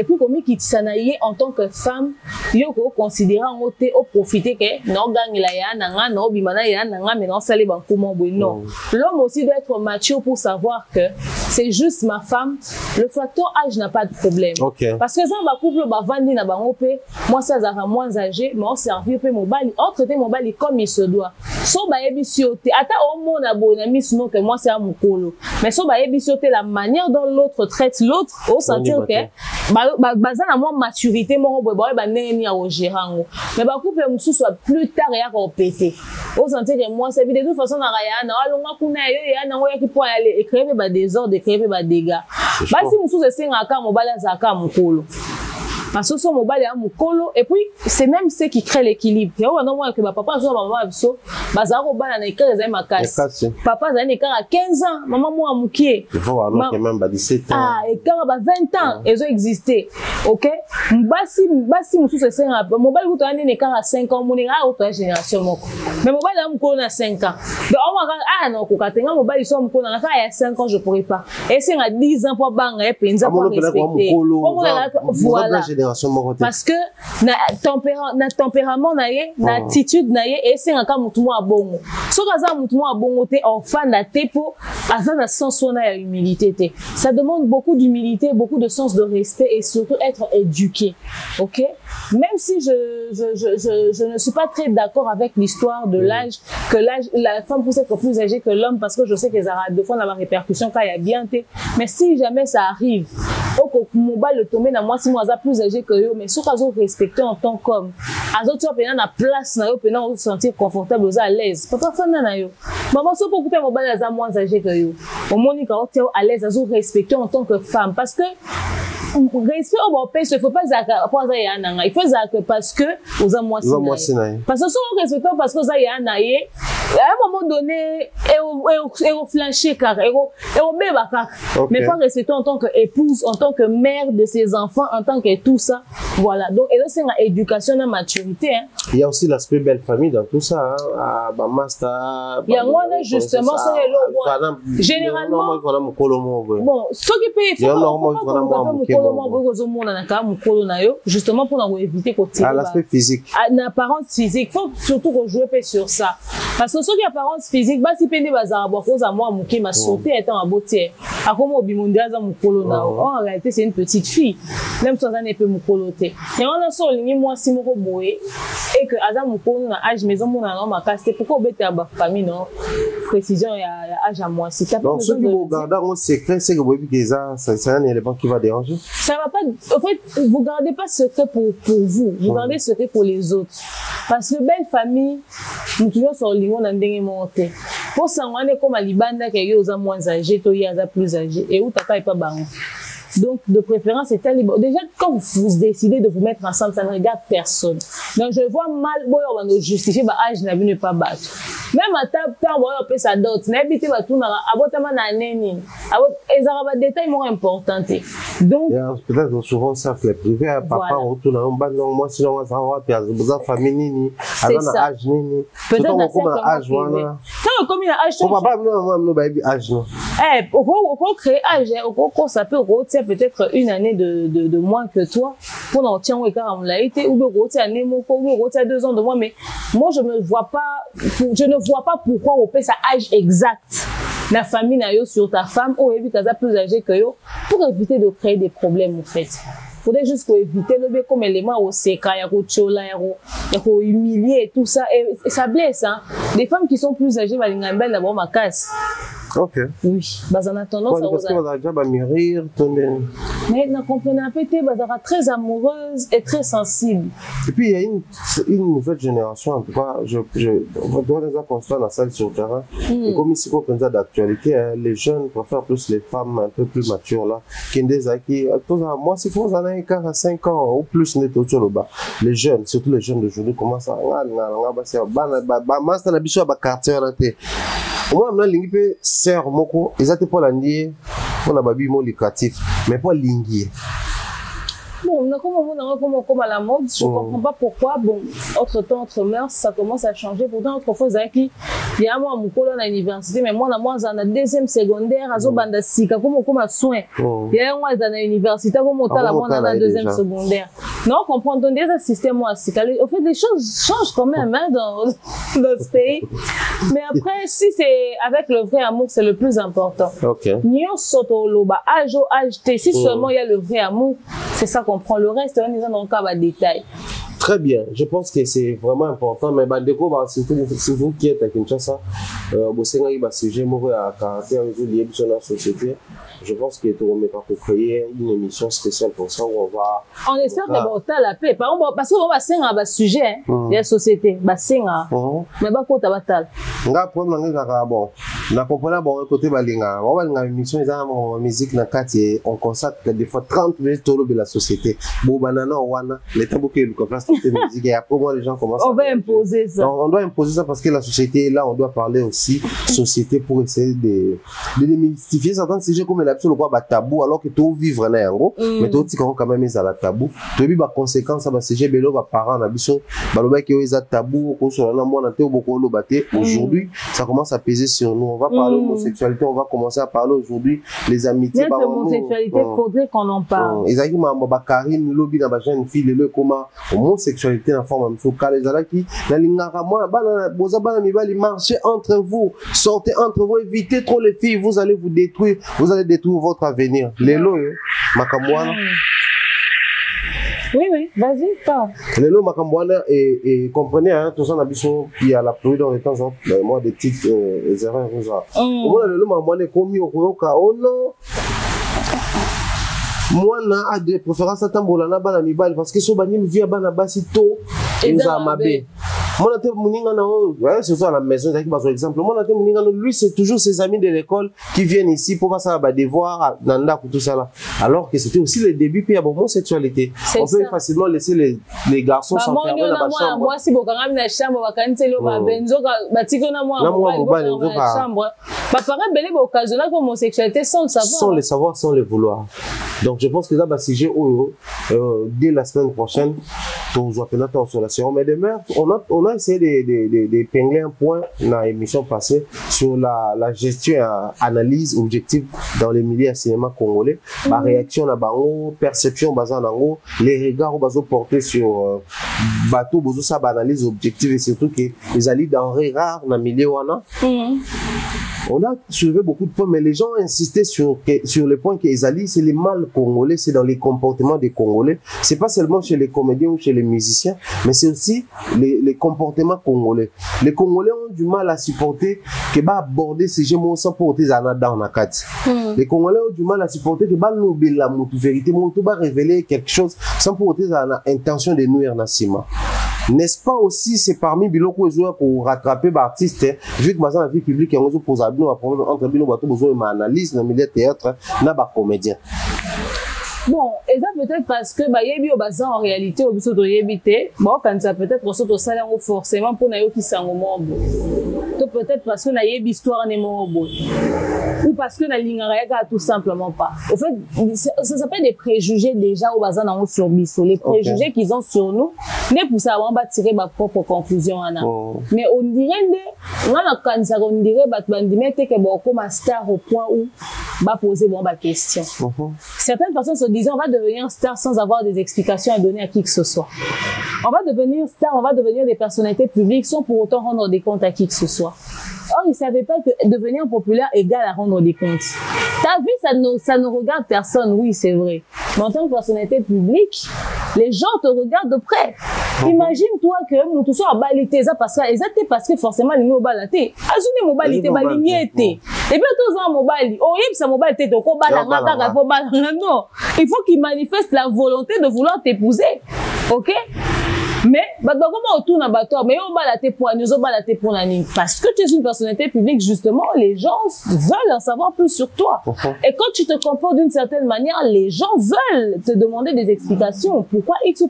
puis, comme Kitisa en tant que femme, yoko considérant au profiter que non gagne la ya nanga non bimana ya nanga mais non salé ban comment non. L'homme aussi doit être mature pour savoir que c'est juste ma femme. Le facteur âge n'a pas de problème. Parce que ça va couple va vendre na bango pe moi ça sera moins âgé mais on servir pe mon bali on traiter mon bali comme il se doit. So ba ebisiote ata au monde abonami sinon que moi c'est un mukolo mais so ba ebisiote la manière dont l'autre traite l'autre au sentir que baza na moi maturité mo boy ba neni a au gérango mais ba couple musu soit plus tard ya ko péter au sentir que moi c'est de toute façon na ya na alonga kuna ya na ngoya ki po aller écrire ba désordre écrire ba dégâts basi musu se singa ka mo bala za ka mukolo parce que son mobile est un mukolo et puis c'est même ce qui crée l'équilibre. Il y a un moment que papa a maman abso, bazaro bana na ikara za makasi. Papa za na ikara 15 ans, maman mo amukie. Il faut alors quand même 17 ans. Ah, ikara ba 20 ans, ils ont existé. OK? Basi musu se senga mobile vous tani na ikara 5 ans, moninga autre génération moko. Mais mobile a mukolo na 5 ans. Donc on va non ko katenga mobile so mukolo na ka ya 5 ans je pourrais pas. Et c'est à 10 ans pour banga et penza pour respecter. Voilà. Parce que na tempérament na ye na attitude na ye et c'est encore mutu mo à bongo. Ce que mutumo à bongo te orphan da tepo, azana sens sona humilité te. Ça demande beaucoup d'humilité, beaucoup de sens de respect et surtout être éduqué. OK? Même si je ne suis pas très d'accord avec l'histoire de l'âge, que la femme peut être plus âgée que l'homme parce que je sais que ça a deux fois la répercussion quand il y a bien té. Mais si jamais ça arrive, mon bal le tomber dans moi si moi plus âgé que eux, mais ce qu'on respecter en tant qu'homme, les autres tu la place na yo pendant se sentir confortable, à l'aise. Pas toi fan na yo. Maman so pour couper mon bal à moins âgé que eux. Au moins quand tu es à l'aise, à respecter en tant que femme parce que respect au bon pays, il faut pas zaka pour ça yana. Il faut zaka parce que aux amours sinaï. Parce que si on respecte parce que ça yana à un moment donné et flancher car et beba car. Mais faut respecter en tant que épouse, en tant que mère de ses enfants, en tant que tout ça. Voilà. Donc et là c'est une éducation et maturité hein. Il y a aussi l'aspect belle famille dans tout ça hein. Ba master. Il y a moi justement c'est généralement bon, ce qui peut justement pour éviter qu'on tire l'aspect physique. L'apparence physique, faut surtout rejouer sur ça. Parce que ceux qui apparence physique, bah si peine bazar boire cause à moi mouké m'a sauté étant en beauté. À comme au bimondia za mukolo na. En réalité c'est une petite fille. Même sans un peu mukoloté. Et on a sur ligne moi si moko boé et que aza mukolo na âge maison mon na ma casse pourquoi obéter à ba famille non. Précision il y a âge à moi si ça. Donc ceux qui vous regardent en secret c'est que vous voyez que ça un élément qui va déranger. Ça va pas. En fait, vous gardez pas secret pour vous. Vous gardez secret pour les autres. Parce que belle famille, nous toujours sur le niveau d'un dernier monté. Pour ça, on est comme à Libanda qui est aux moins âgés, toi y a plus âgés et où tata est pas baron. Donc, de préférence, c'est libre. Déjà, quand vous décidez de vous mettre ensemble, ça ne regarde personne. Donc, je vois mal, bon, on va nous justifier, bah, âge n'a vu ne pas battre. Même à table, on va appeler ça d'autres. N'habitez pas tout, mais abotama na neni. Et ça va détails moins importants. Donc, peut-être souvent ça que les privés, papa, retourne en bas, non, moi, sinon, on va savoir, puis vous avez famille, nini, alors, âge, nini. Peut-être comme âge, voilà. Quand comme il a âge, on va pas, non, âge, non. Eh, on créer âge, on ça peut retirer peut-être une année de moins que toi. Pour n'en tirer un écart, on l'a été, ou bien retirer un émo, ou retirer 2 ans de moins, mais moi, je ne vois pas pourquoi on paie sa âge exact. La famille n'a eu sur ta femme, ou éviter qu'elle plus âgée que yo, pour éviter de créer des problèmes, en fait. Faudrait juste éviter le bien comme élément au séca, il y a humilier et tout ça, et ça blesse, hein. Les femmes qui sont plus âgées, belle d'abord ma casse. Ok. Oui, bah en attendant ça parce que vous avez déjà mûrir, mais ne comprenez pas, bah très amoureuse et très sensible. Et puis il y a une nouvelle génération, en tout cas, on doit déjà constater dans la salle sur le terrain. Et comme ici qu'on pense d'actualité, hein, les jeunes préfèrent plus les femmes un peu plus matures là, qui moi si vous en avez un 5 ans ou plus net autour le bas. Les jeunes, surtout les jeunes d'aujourd'hui commencent à moi, je suis sœur moko, ils étaient pas l'andier, on a babi mo lucratif, mais pas linguier. Bon, comme à la mode, je comprends pas pourquoi, bon, autre temps, autre mœurs, ça commence à changer. Pourtant, autrefois, il y a moi, mon colon à l'université, mais moi, on a deuxième secondaire, à Zobanda Sika, comme à soin. Il y a moi, dans l'université, comme on a la deuxième secondaire. Non, comprendre, donc, déjà, système, moi, Sika. Au fait, les choses changent quand même, hein, dans ce pays. Mais après, si c'est avec le vrai amour, c'est le plus important. Ok. Nyon soto loba, âge, si seulement il y a le vrai amour, c'est ça qu'on prend. Le reste, on est dans le cas de détail. Très bien, je pense que c'est vraiment important, mais Bandeko, c'est vous qui êtes à Kinshasa, vous savez, sujet à caractère lié sur la société. Je pense qu'il faut créer une émission spéciale pour ça où on va. On espère que bon, la paix. Par exemple, parce qu'on va s'en un sujet de la société, mais pas quoi t'as battu. Bon, la comprenez bon côté balinga. On va une émission en musique dans quartier, on consacre des fois 30 minutes de la société. Bon banana wana, les tabous que nous fasse toute musique et après moi les gens commencent. On va imposer ça. On doit imposer ça parce que la société est là, on doit parler aussi société pour essayer de démystifier certains sujets comme l'absolu quoi tabou alors que tout vivre na yango, mais tout quand même ils à la tabou. Tu as ba conséquences ça ba sujet belo ba parents na biso, ba loba que ils a tabou ko so na moi na te beaucoup lo baté. Aujourd'hui, ça commence à peser sur nous. va parler homosexualité, on va commencer à parler aujourd'hui les amitiés. Même l'homosexualité, il faudrait qu'on en parle. Ezaki ma Karine lobby na ba jeune fille le comment homosexualité en forme de kale zalaki na lingaka moi bana boza bana mibali marchez entre vous, sortez entre vous, évitez trop les filles, vous allez vous détruire, vous allez détruire votre avenir. Lelo makamwana. Oui, vas-y, parle. Lelo makamwana et comprenez hein, tout ça na biso qui a la pluie dans les temps en moi des petites erreurs comme ça. Moi lelo makamwana komi okoyoka oh non. Moi na de préférence à tambola na bana mibali parce que so bani via bana basi to eza mabe. Moi na te muninga na ouais c'est ça à la maison qui par exemple moi na te muninga lui c'est toujours ses amis de l'école qui viennent ici pour passer à devoir nanda tout ça là alors que c'était aussi le début puis à homosexualité on peut facilement laisser les garçons s'enfermer dans la chambre. Moi si bokanga na chambre bakanitelo ba benzoka batiko na moi na chambre ba parents belé ba occasionner homosexualité sans le savoir. Sans le savoir, sans le vouloir. Donc je pense que là bah sujet dès la semaine prochaine on va faire notre consolation mais demain on a essayé d'épingler un point dans l'émission passée sur la gestion et analyse objective dans les milieux cinéma congolais. Ma réaction à bango, perception basée en les regards basés portés sur bateau bozo ça analyse objective et surtout que les alliés denrées rares dans le milieu wana. On a soulevé beaucoup de points, mais les gens insistaient sur le point que les alliés, c'est les mal congolais, c'est dans les comportements des Congolais. C'est pas seulement chez les comédiens ou chez les musiciens, mais c'est aussi les comportements congolais. Les Congolais ont du mal à supporter que bah aborder ces gens sans porter dans la carte. Les Congolais ont du mal à supporter que bah nous la vérité, bah révéler quelque chose sans porter l'intention de nuire Nassima. N'est-ce pas aussi, c'est parmi Biloko Ezoa pour rattraper l'artiste, vu que dans la vie publique, on a posé entre Biloko Bato, besoin de analyse dans le milieu théâtre, n'a pas comédien. Bon, et ça peut-être parce que bah yebi au bazar en réalité au biso to yebité bon quand ça peut-être on saute au salaire forcément pour nayo qui sango mobo to peut-être parce que na yebi histoire ne mobo ou parce que na lingaraga tout simplement pas au fait ça s'appelle des préjugés déjà au bazar dans sur biso les préjugés qu'ils ont sur nous ne pour ça on va tirer ma propre conclusion ana mais on dirait on a quand ça on dirait bah bandimete que bon comme star au point où va poser bon question certaines personnes se disent on va devenir star sans avoir des explications à donner à qui que ce soit. On va devenir star, on va devenir des personnalités publiques sans pour autant rendre des comptes à qui que ce soit. Or, ils ne savaient pas que devenir populaire égale à rendre des comptes. T'as vu, ça ne regarde personne, oui, c'est vrai. Mais en tant que personnalité publique, les gens te regardent de près. Imagine-toi que mon tout soit balité ça parce que forcément les mots balaté. Azuni mobilité baliniété. Et puis tous en mobile, oh yep ça mobilité to ko balanga ka ko balanga non. Il faut qu'il manifeste la volonté de vouloir t'épouser. OK? Mais comment autour na bateau mais on balaté pour nous on balaté pour la ligne parce que tu es une personnalité publique justement les gens veulent en savoir plus sur toi et quand tu te comportes d'une certaine manière les gens veulent te demander des explications pourquoi X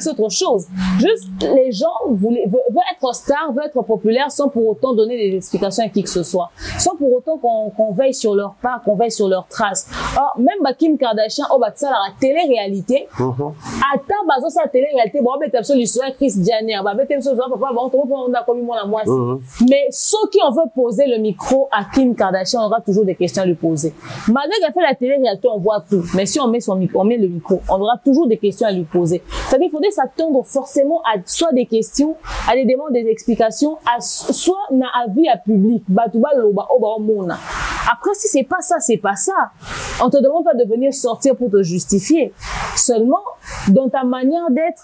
autre chose juste les gens veulent être stars veulent être populaires sans pour autant donner des explications à qui que ce soit sans pour autant qu'on veille sur leur pas qu'on veille sur leurs traces. Or même Kim Kardashian au ça la télé-réalité attends bazo sa télé-réalité bon ben absolument Chris Jenner, mais ceux qui on veut poser le micro à Kim Kardashian, on aura toujours des questions à lui poser. Malgré qu'elle fait la télé-réalité, on voit tout. Mais si on met son micro, on met le micro, on aura toujours des questions à lui poser. C'est-à-dire qu'il faudrait s'attendre forcément à soit des questions, à des demandes, des explications, à soit na avis à public. Après, si c'est pas ça, c'est pas ça. On te demande pas de venir sortir pour te justifier. Seulement, dans ta manière d'être,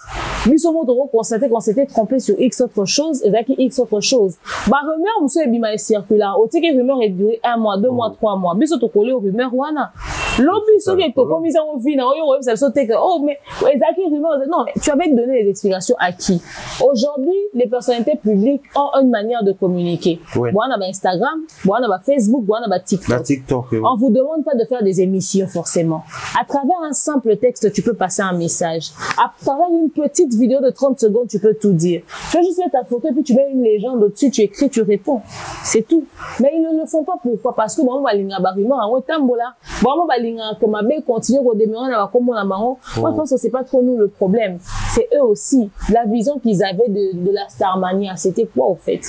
constater qu'on s'était trompé sur X autre chose, et qui X autre chose. Bah, rumeur, monsieur Ebima est circulaire. Au tigre, rumeur est duré 1 mois, 2 mois, 3 mois. Biso to collé au rumeur, wana. Lobby, ce qui est commis en vie, ça sautait que, oh, mais, Ezaki, rumeur, non, mais tu avais donné les explications à qui? Aujourd'hui, les personnalités publiques ont une manière de communiquer. Oui. Bon, on a Instagram, bon, on a Facebook, bon, on a TikTok. Oui. On vous demande pas de faire des émissions, forcément. À travers un simple texte, tu peux passer un message. À travers une petite vidéo de 30 secondes, tu peux tout dire. Tu vas juste mettre ta photo et puis tu mets une légende au-dessus, tu écris, tu réponds. C'est tout. Mais ils ne le font pas. Pourquoi? Parce que bon, on va linga barima, on va tambola. Bon, on va linga que ma belle continue au démarrage, on va comme on a marron. Moi, je pense que c'est pas trop nous le problème. C'est eux aussi. La vision qu'ils avaient de la Starmania, c'était quoi, au fait?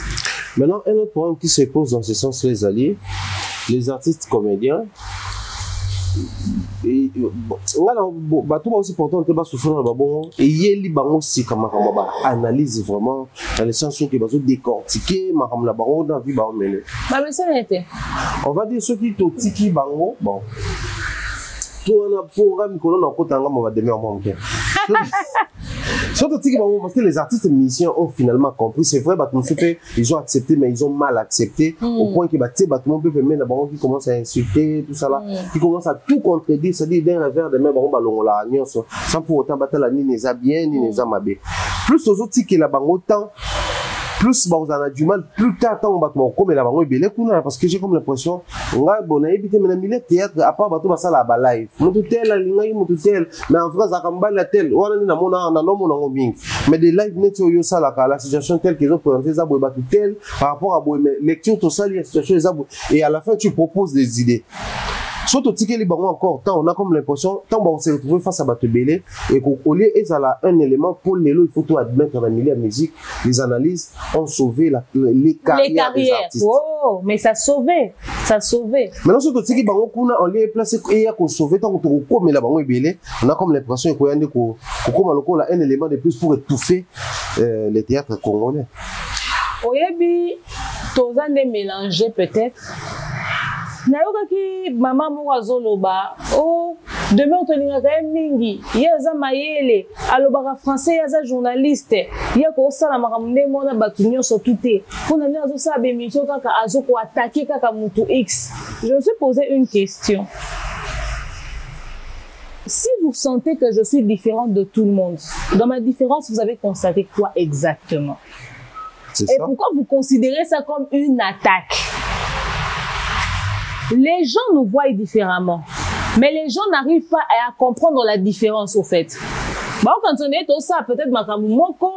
Maintenant, un autre problème qui se pose dans ce sens, les alliés, les artistes comédiens, et tout aussi pourtant que souffrir et il y a aussi comme analyse vraiment dans le sens où il va décortiquer la baron dans vie on va dire ceux qui t'ont tiki bango bon tout on a programme qu'on a côté on va demain en surtout parce que les artistes musiciens ont finalement compris, c'est vrai, ils ont accepté, mais ils ont mal accepté, au point que qui commence à insulter, tout ça là, qui commence à tout contredire, c'est-à-dire d'un revers de main, sans pour autant battre la ni les a bien, ni les a mabé. Plus aux autres qui la bango temps, plus on a du mal, plus tard, on va comme la bango est parce que j'ai comme l'impression, on a bon habité mais le théâtre à part bateau ça la live. Mais en France, ça combat la telle, on a mon mais des live net yo ça la situation telle qu'ils ont présenté ça boba tel par rapport à lecture tout ça la situation et à la fin tu proposes des idées. Surtout que les bancs encore, on a comme l'impression, tant on s'est retrouvé face à Batebele et qu'au lieu d'être un élément pour les lots, il faut tout admettre dans la milieu de la musique, les analyses ont sauvé les carrières des artistes. Oh, mais ça sauvait, ça sauvait. Maintenant, surtout que les bancs on les placé et qu'on sauvé tant qu'on mais la banque est belée, on a comme l'impression qu'il y a un élément de plus pour étouffer les théâtres congolais. Oyebi, tous les mélangés peut-être. Nayoka maman mwazo loba oh demain on tolingaka mingi yaza mayele alobaka français yaza journaliste yako sala makamune mona batu nyonso tuté pona ni azo sa bémission kaka azo ko attaquer kaka mutu X. Je me suis posé une question. Si vous sentez que je suis différente de tout le monde, dans ma différence vous avez constaté quoi exactement? Et ça? Pourquoi vous considérez ça comme une attaque? Les gens nous voient différemment, mais les gens n'arrivent pas à comprendre la différence au fait. Bon, quand on est tout ça, peut-être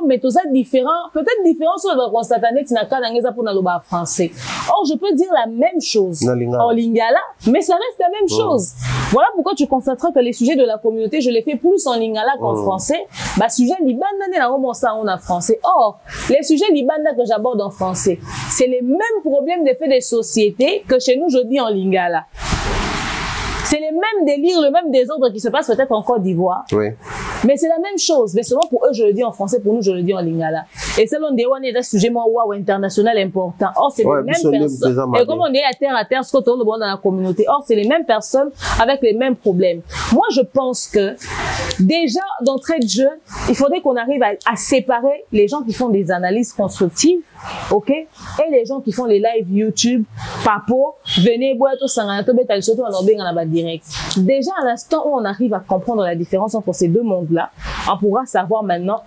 mais tout ça différent, peut-être différent sur le constater pour le français. Or, je peux dire la même chose en lingala, mais ça reste la même chose. Voilà pourquoi tu constateras que les sujets de la communauté, je les fais plus en lingala qu'en français. Bah, sujet libanda en français. Or, les sujets libanda que j'aborde en français, c'est les mêmes problèmes des faits des sociétés que chez nous, je dis en lingala. C'est les mêmes délires, le même désordre qui se passe peut-être en Côte d'Ivoire. Oui. Mais c'est la même chose. Mais seulement pour eux, je le dis en français, pour nous, je le dis en lingala. Et selon des on est un sujet international important. Or, c'est les mêmes personnes. Et comme on est à terre, ce qu'on tourne dans la communauté. Or, c'est les mêmes personnes avec les mêmes problèmes. Moi, je pense que déjà, d'entrée de jeu, il faudrait qu'on arrive à séparer les gens qui font des analyses constructives, ok, et les gens qui font les lives YouTube, papo, venez boire tout ça, direct. Déjà, à l'instant où on arrive à comprendre la différence entre ces deux mondes-là, on pourra savoir maintenant,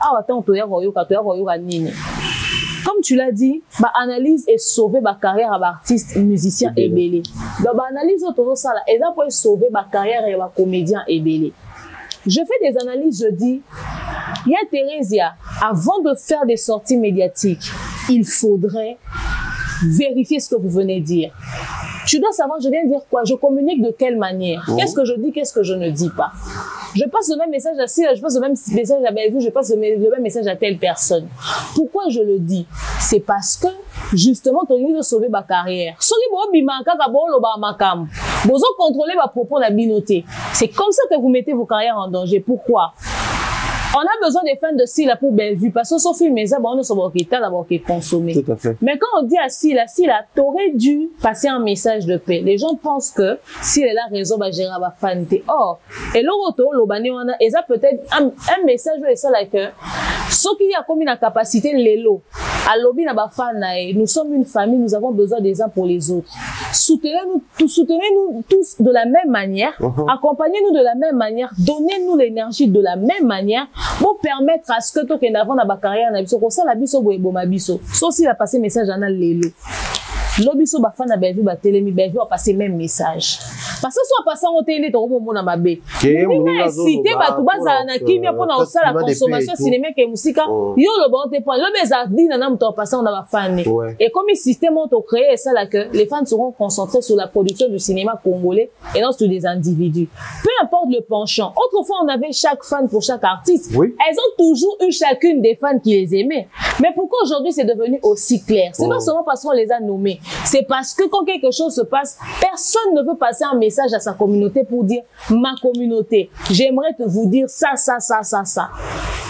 comme tu l'as dit, bah, analyse et sauver ma carrière à artiste, musicien et belé. Donc, bah, analyse autour de ça, là, et là, pour sauver ma carrière et ma comédien et belé. Je fais des analyses, je dis, il y a Thérésia, avant de faire des sorties médiatiques, il faudrait vérifier ce que vous venez de dire. Tu dois savoir, je viens de dire quoi, je communique de quelle manière, qu'est-ce que je dis, qu'est-ce que je ne dis pas. Je passe le même message à Silla, je passe le même message à Bellevue, je passe le même message à telle personne. Pourquoi je le dis? C'est parce que, justement, tu as envie de sauver ma carrière. Si vous contrôlez ma propos, la binoté. C'est comme ça que vous mettez vos carrières en danger. Pourquoi? On a besoin des fans de Silla pour Bellevue, parce que Sophie Meza, on ne sait pas d'abord qui est consommé. Tout à fait. Mais quand on dit à Silla, t'aurais dû passer un message de paix. Les gens pensent que Silla est la raison, bah, gérer ma fan. Or, et l'auto, l'obani, on a, et ça peut-être un message de ça, like, ce qui a comme une capacité, l'élo. À l'obé, nous sommes une famille, nous avons besoin des uns pour les autres. Soutenez-nous tous de la même manière, accompagnez-nous de la même manière, donnez-nous l'énergie de la même manière, pour permettre à ce que tout avant dans ma carrière, ça la biso boebo ma biso. Sauf s'il a passé message à l'élo. L'obiso ba fan na Bellevue ba télémi Bellevue a passé même message. Parce que soit passant au télé to mo na mabe. Ni cité ba to baza na kimia pona osala consommation cinéma ke musika yo le bon te point le beza dina na mto passant na ba fan. Et comme le système ont créé ça là que les fans seront concentrés sur la production du cinéma congolais et non sur des individus. Peu importe le penchant. Autrefois on avait chaque fan pour chaque artiste. Elles ont toujours eu chacune des fans qui les aimaient. Mais pourquoi aujourd'hui c'est devenu aussi clair? C'est pas seulement parce qu'on les a nommés. C'est parce que quand quelque chose se passe, personne ne veut passer un message à sa communauté pour dire ma communauté, j'aimerais vous dire ça.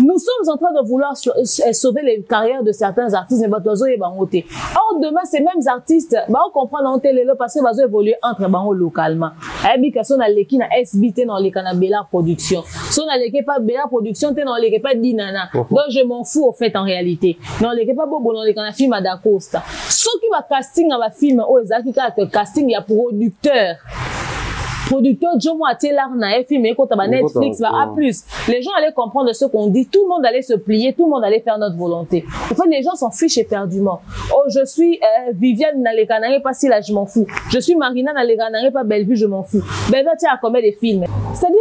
Nous sommes en train de vouloir sauver les carrières de certains artistes, mais or demain ces mêmes artistes, on comprend dans télé parce que va évoluer entre localement. Son aleki na SBT dans les Bella Production. Son aleki pas Bella Production, t'es dans les pas Dinana. Donc je m'en fous au fait en réalité. Dans les pas bobo dans les film à Dacosta. Ce qui va casting dans va film au casting il y a producteur. Producteur Jomo Atelar na film et quand Netflix va à plus. Les gens allaient comprendre ce qu'on dit, tout le monde allait se plier, tout le monde allait faire notre volonté. En fait, les gens s'en fichent éperdument. Oh, je suis Viviane Nalekanare, pas si là, je m'en fous. Je suis Marina Nalekanare, pas Bellevue, je m'en fous. Bellevue, tu as combien de films? C'est-à-dire,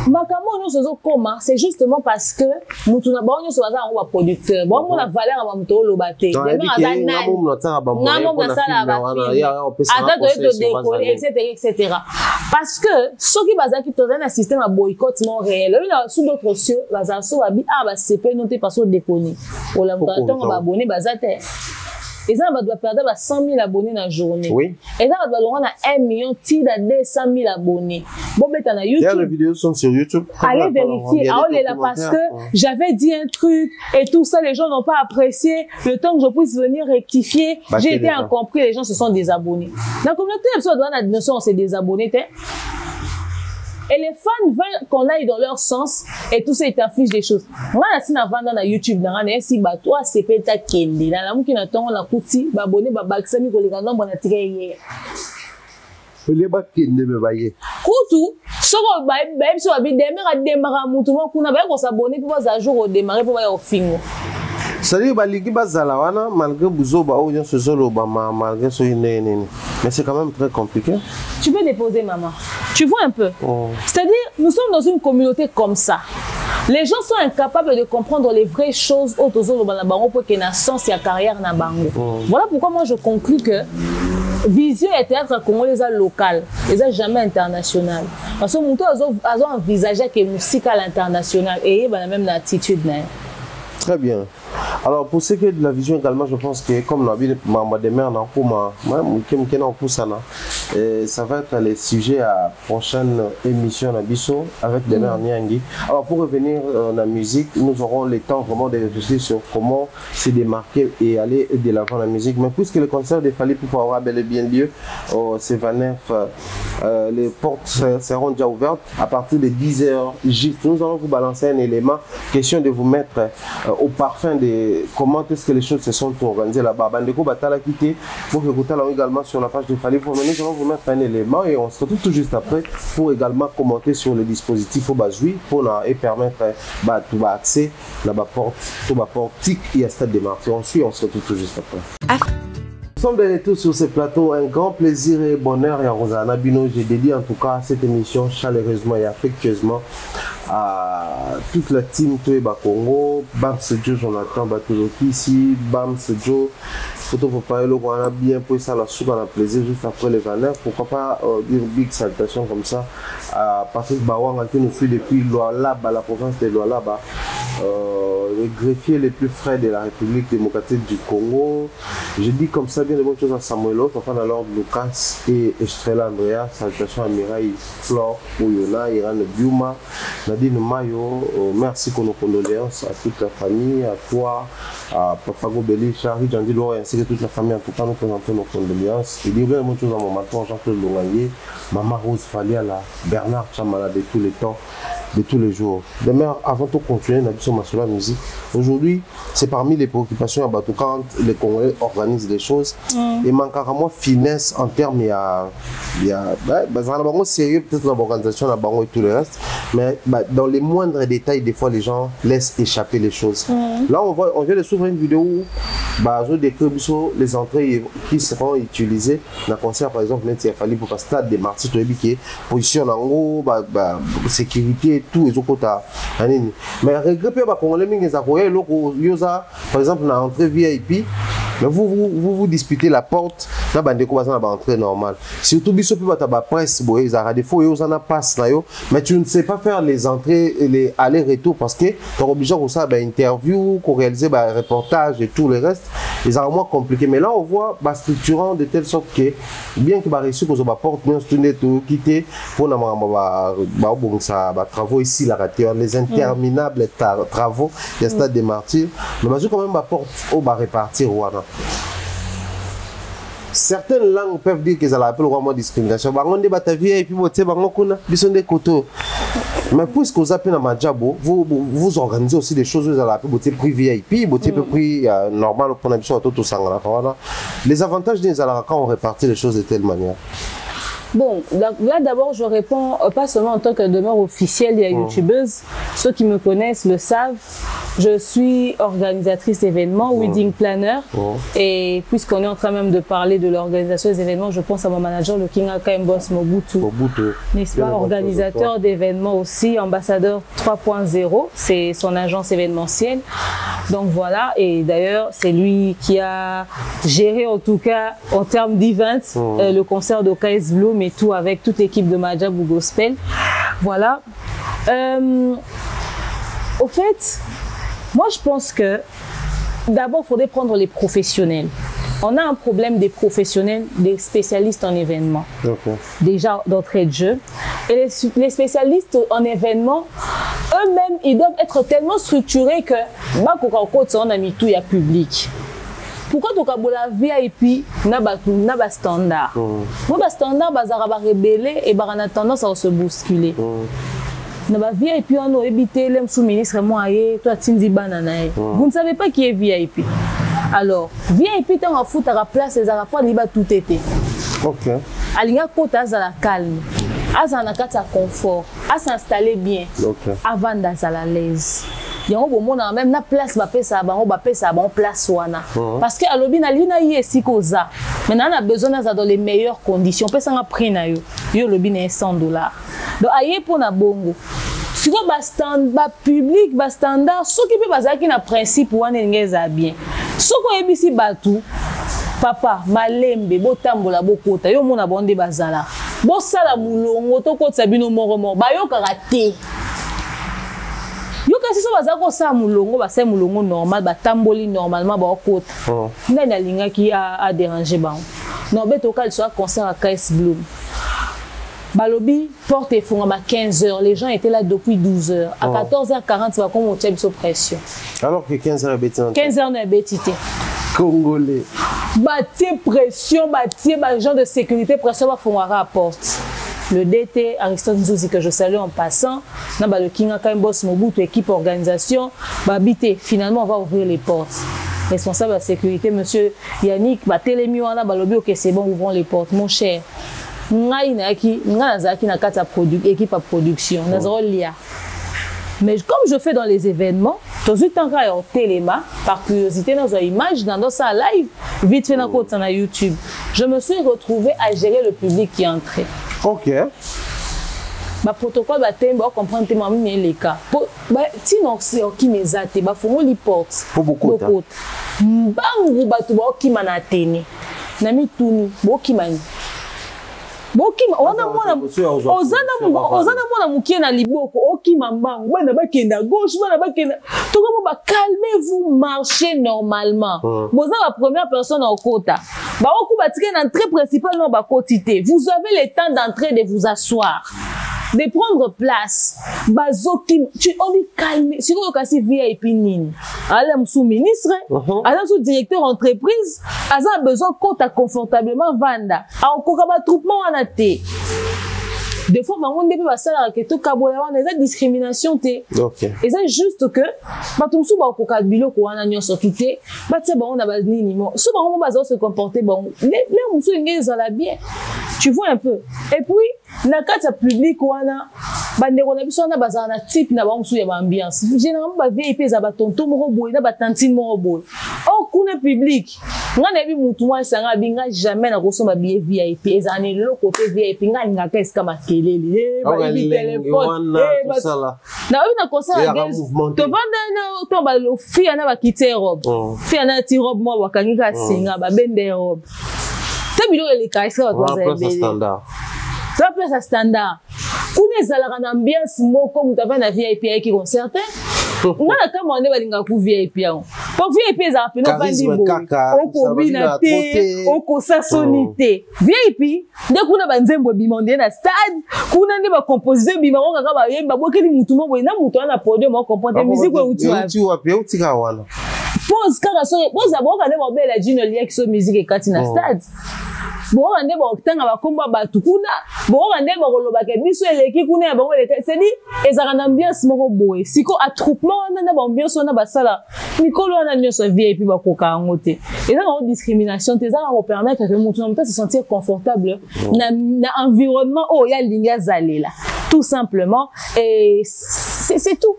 Makamo, nous faisons comment? C'est justement parce que nous sommes un producteur. Bon, on a valeur à Mamuto Lobate. Etc. Parce que ceux qui basent qui tournent un système à boycott non réel, sous d'autres cieux, c'est pas noté parce qu'on déconne. Pour la on va abonner basate. Et ça, on va perdre 100 000 abonnés dans la journée. Oui. Et ça, on va avoir 1 million, 200 000 abonnés. Bon, mais t'as YouTube. Les vidéos sont sur YouTube. Allez vérifier. Ah, on est là parce que j'avais dit un truc et tout ça, les gens n'ont pas apprécié. Le temps que je puisse venir rectifier, j'ai été incompris, les gens se sont désabonnés. Dans la communauté, on s'est désabonnés. Et les fans veulent qu'on aille dans leur sens et tout ça, ils t'affichent des choses. Moi, si on va dans YouTube, si toi, c'est peut-être Kendi. Dans la mouki, on a couti, abonné, baksami, ko les gars, on a tiré hier. Les bas Kendi, me bailler. Koutou, ce qu'on va même si on va démarrer, on va s'abonner pour voir un jour au démarrer pour voir au film. C'est-à-dire que bazalawana malgré buzo ba audience ce solo ba malgré so mais c'est quand même très compliqué. Tu peux déposer maman. Tu vois un peu. C'est-à-dire nous sommes dans une communauté comme ça. Les gens sont incapables de comprendre les vraies choses autour de la bango pour qu'il y ait un sens et une carrière na bango. Voilà pourquoi moi je conclus que vision et théâtre congolais local, ils jamais international. Parce que mon a envisagé que musique à l'international et il y a la même attitude. Très bien. Alors pour ce qui est de la vision également, je pense que comme la ville ça va être les sujets à prochaine émission Nabiso avec des Niangi. Alors pour revenir à la musique, nous aurons le temps vraiment de réfléchir sur comment se démarquer et aller de l'avant la musique. Mais puisque le concert de Fally Ipupa aura bel et bien lieu au C29, les portes seront déjà ouvertes à partir de 10h juste. Nous allons vous balancer un élément, question de vous mettre au parfum de comment est-ce que les choses se sont organisées là-bas. Bandeko Batala quitté pour écouter également sur la page de Fally Ipupa. Nous allons vous mettre un élément et on se retrouve tout juste après pour également commenter sur le dispositif au Bazoui pour et permettre tout accès la porte, tout portique et à stade de martyrs. On suit, on se retrouve tout juste après. Nous sommes de retour sur ce plateau. Un grand plaisir et bonheur. Et à Rosana Bino, j'ai dédié en tout cas cette émission chaleureusement et affectueusement à toute la team Toeba Congo. Bam Sejo, Jonathan Batuloki ici. Bam Sejo. Photo pour parler le roi bien pour ça la soupe à la plaisir juste après les valeurs. Pourquoi pas dire big salutation comme ça à Patrick Bawang qui nous suit depuis Lualaba, la province de Lualaba. Le greffier les plus frais de la République démocratique du Congo. Je dis comme ça bien de bonnes choses à Samuel Autre, enfin alors Lucas et Estrella Andrea. Salutations à Mireille Flore, Oyona, Iran Biuma, Nadine Mayo. Merci pour nos condoléances à toute la famille, à toi, à Papa Gobeli, Charlie, Jandilo, ainsi que toute la famille. En tout cas, nous présentons nos condoléances. Il y a beaucoup de choses à mon matin, Jean-Claude Longaye, Maman Rose Faliala, Bernard Chamala de tous les temps, de tous les jours. Demain, avant de continuer, nous sommes sur la musique. Aujourd'hui, c'est parmi les préoccupations à Batou quand les Congolais organisent des choses. Il manque à moi finesse en termes, il y a sérieux peut-être dans l'organisation, la banque et tout le reste, mais dans les moindres détails, des fois les gens laissent échapper les choses. Là, on vient de s'ouvrir une vidéo où les entrées qui seront utilisées dans le concert, par exemple, il a fallu pour le stade des martyrs, position en haut, sécurité et tout, mais regretter par exemple, dans l'entrée VIP, mais vous disputez la porte na bandeko baza na ba entrée normale surtout biso pe bata ba presse boye za des fois yo na passe na yo mais tu ne sais pas faire les entrées et les aller-retour parce que tu es obligé de faire une interview, de réaliser un reportage et tout le reste. C'est vraiment compliqué. Mais là, on voit structurant de telle sorte que, bien que réussir que ça porte, nous sommes quitter pour nos travaux ici, les interminables travaux, il y a stade des martyrs. Mais nous quand même porte au répartir. Certaines langues peuvent dire qu'ils appellent vraiment discrimination. On débat ta vie et puis vous des côtés. Mais puisque vous appelez dans Madjabo, vous organisez aussi des choses, vous allez appeler prix VIP, prix normal pour l'habitude tout ça. Les avantages des Alara quand on répartit les choses de telle manière. Bon, là d'abord je réponds pas seulement en tant que demeure officielle et youtubeuse. Ceux qui me connaissent le savent. Je suis organisatrice d'événements, wedding planner. Et puisqu'on est en train même de parler de l'organisation des événements, je pense à mon manager, le King Akaim Boss Mobutu. N'est-ce pas? Organisateur d'événements aussi, ambassadeur 3.0. C'est son agence événementielle. Donc voilà, et d'ailleurs, c'est lui qui a géré en tout cas en termes d'events le concert de KS Bloom et tout avec toute l'équipe de Madjabou Gospel. Voilà. Au fait, moi je pense que d'abord il faudrait prendre les professionnels. On a un problème des professionnels, des spécialistes en événements. Déjà d'entrée de jeu. Et les spécialistes en événements, eux-mêmes, ils doivent être tellement structurés que on a mis tout il public. Pourquoi tu as la VIP n'a pas standard? Moi standard bazara ba rebelle et ba a tendance à se bousculer. Na ba VIP on a évité les sous-ministres moi toi tindi banana. Vous ne savez pas qui est VIP. Alors, VIP t'en a foutre à la place les arapes liba tout été. OK. Alinga kota à la calme. Azanakata confort, à s'installer bien. Avant d'être à l'aise. Il y a un moment même na place ba pesa ba on ba pesa ba on place wana. Parce que alobina lina yesi koza. Maintenant on a besoin dans les meilleures conditions. Pesa nga prix na yo. Yo lobina $100. Donc aye pour na bongo. Si vous ba public ba standard, ceux qui peut bazaki na principe wana ngeza bien. Ceux ko ebisi batu papa malembe botambola bokota yo mona bonde bazala. Bo sala mulongo to ko tsabino moromo ba yo karaté. Yo kasi so bazako sa mulongo ba sa mulongo normal ba tamboli normalement ba okota. Ndana linga ki a déranger ba. Non beto kal soit concert à KS Bloom. Balobi porte fonga à 15h, les gens étaient là depuis 12h. À 14h40 va comme on tient sous pression. Alors que 15h bétité. 15h n'est bétité. Congolais. Bâtir pression, bâtir gens de sécurité, pression va fonga à porte. Le DT Aristote Nzouzi que je salue en passant, n'a le King Akaim Boss Mobutu équipe organisation, babité finalement on va ouvrir les portes. Responsable de la sécurité monsieur Yannick, ba télémi wana balobi OK c'est bon ouvrons les portes mon cher. Ngai nazaki na kata équipe à production nazaro lia. Mais comme je fais dans les événements, tout de suite en téléma par curiosité dans une image dans ça live vite fait dans YouTube. Je me suis retrouvée à gérer le public qui est entré. OK. Ba protocole ba temba comprendre tellement bien les cas. Ba sinon c'est qui mezate ba fongo li porte. Pour beaucoup. Bangu ba to ba ki manateni. Nami tunu bo ki mani. Bokima wana mwana ozana mwana mukie na liboko okima mbangu bana bakenda gauche bana bakenda toko ba calmez-vous marchez normalement boza la première personne au kota ba oku batike na entrée principale non ba quotité vous avez le temps d'entrer de vous asseoir de prendre place bazoki tu on dit calmer si vous kasi VIP nini ala sous ministre ala sous directeur entreprise a besoin kota confortablement vanda a okoka ba troupement wana te des fois bango ndebe basala ke to kabola wana eza discrimination te. OK. Eza juste que batumsu ba okoka biloko wana nyonso tuté batia bango na banini mo so bango bazo se comporter bon les musu ngeza la bien tu vois un peu et puis na kata public wana bandeko na biso na bazana na type na bango musu ya ambiance généralement ba VIP za ba tonton moko boy na ba tantine moko boy o kuna public ngana bi mutu mwa sanga binga jamais na kosomba billet VIP ezane le côté VIP ngana ngaka kama kelele ba bi téléphone na obi na concert to vanda na to ba lo fia na ba kite robe fia na ti robe mo wakangika singa ba bende robe te c'est biloko eleka est-ce que on standard. Ça place à standard. Kuna ezalaka na ambiance moko mutu ava na VIP ayeki concert ngana kama ande balinga ku VIP yango po VIP ezala pena vandi bo okobina te okosasoni te VIP nde kuna banzembo bimondé na stade kuna nde ba composer bimango kaka ba yemba bokeli mutu mo boyina mutu ana podium mo comprendre musique we uti wapi utika wana pose kaka so pose aboka nde mobela Junior Liek so musique ekati na stade bon ande ba okutanga bakomba batu kuna bon ande ba kolobaka biso eleki kuna ya bango eleki c'est dit ezaka na ambiance moko boye siko attroupement wana na ba ambiance wana basala mikolo wana nyonso VIP bakoka yango te ezaka en discrimination te ezaka ko permettre que mutu na se sentir confortable na environnement oh ya linga zalela tout simplement et c'est tout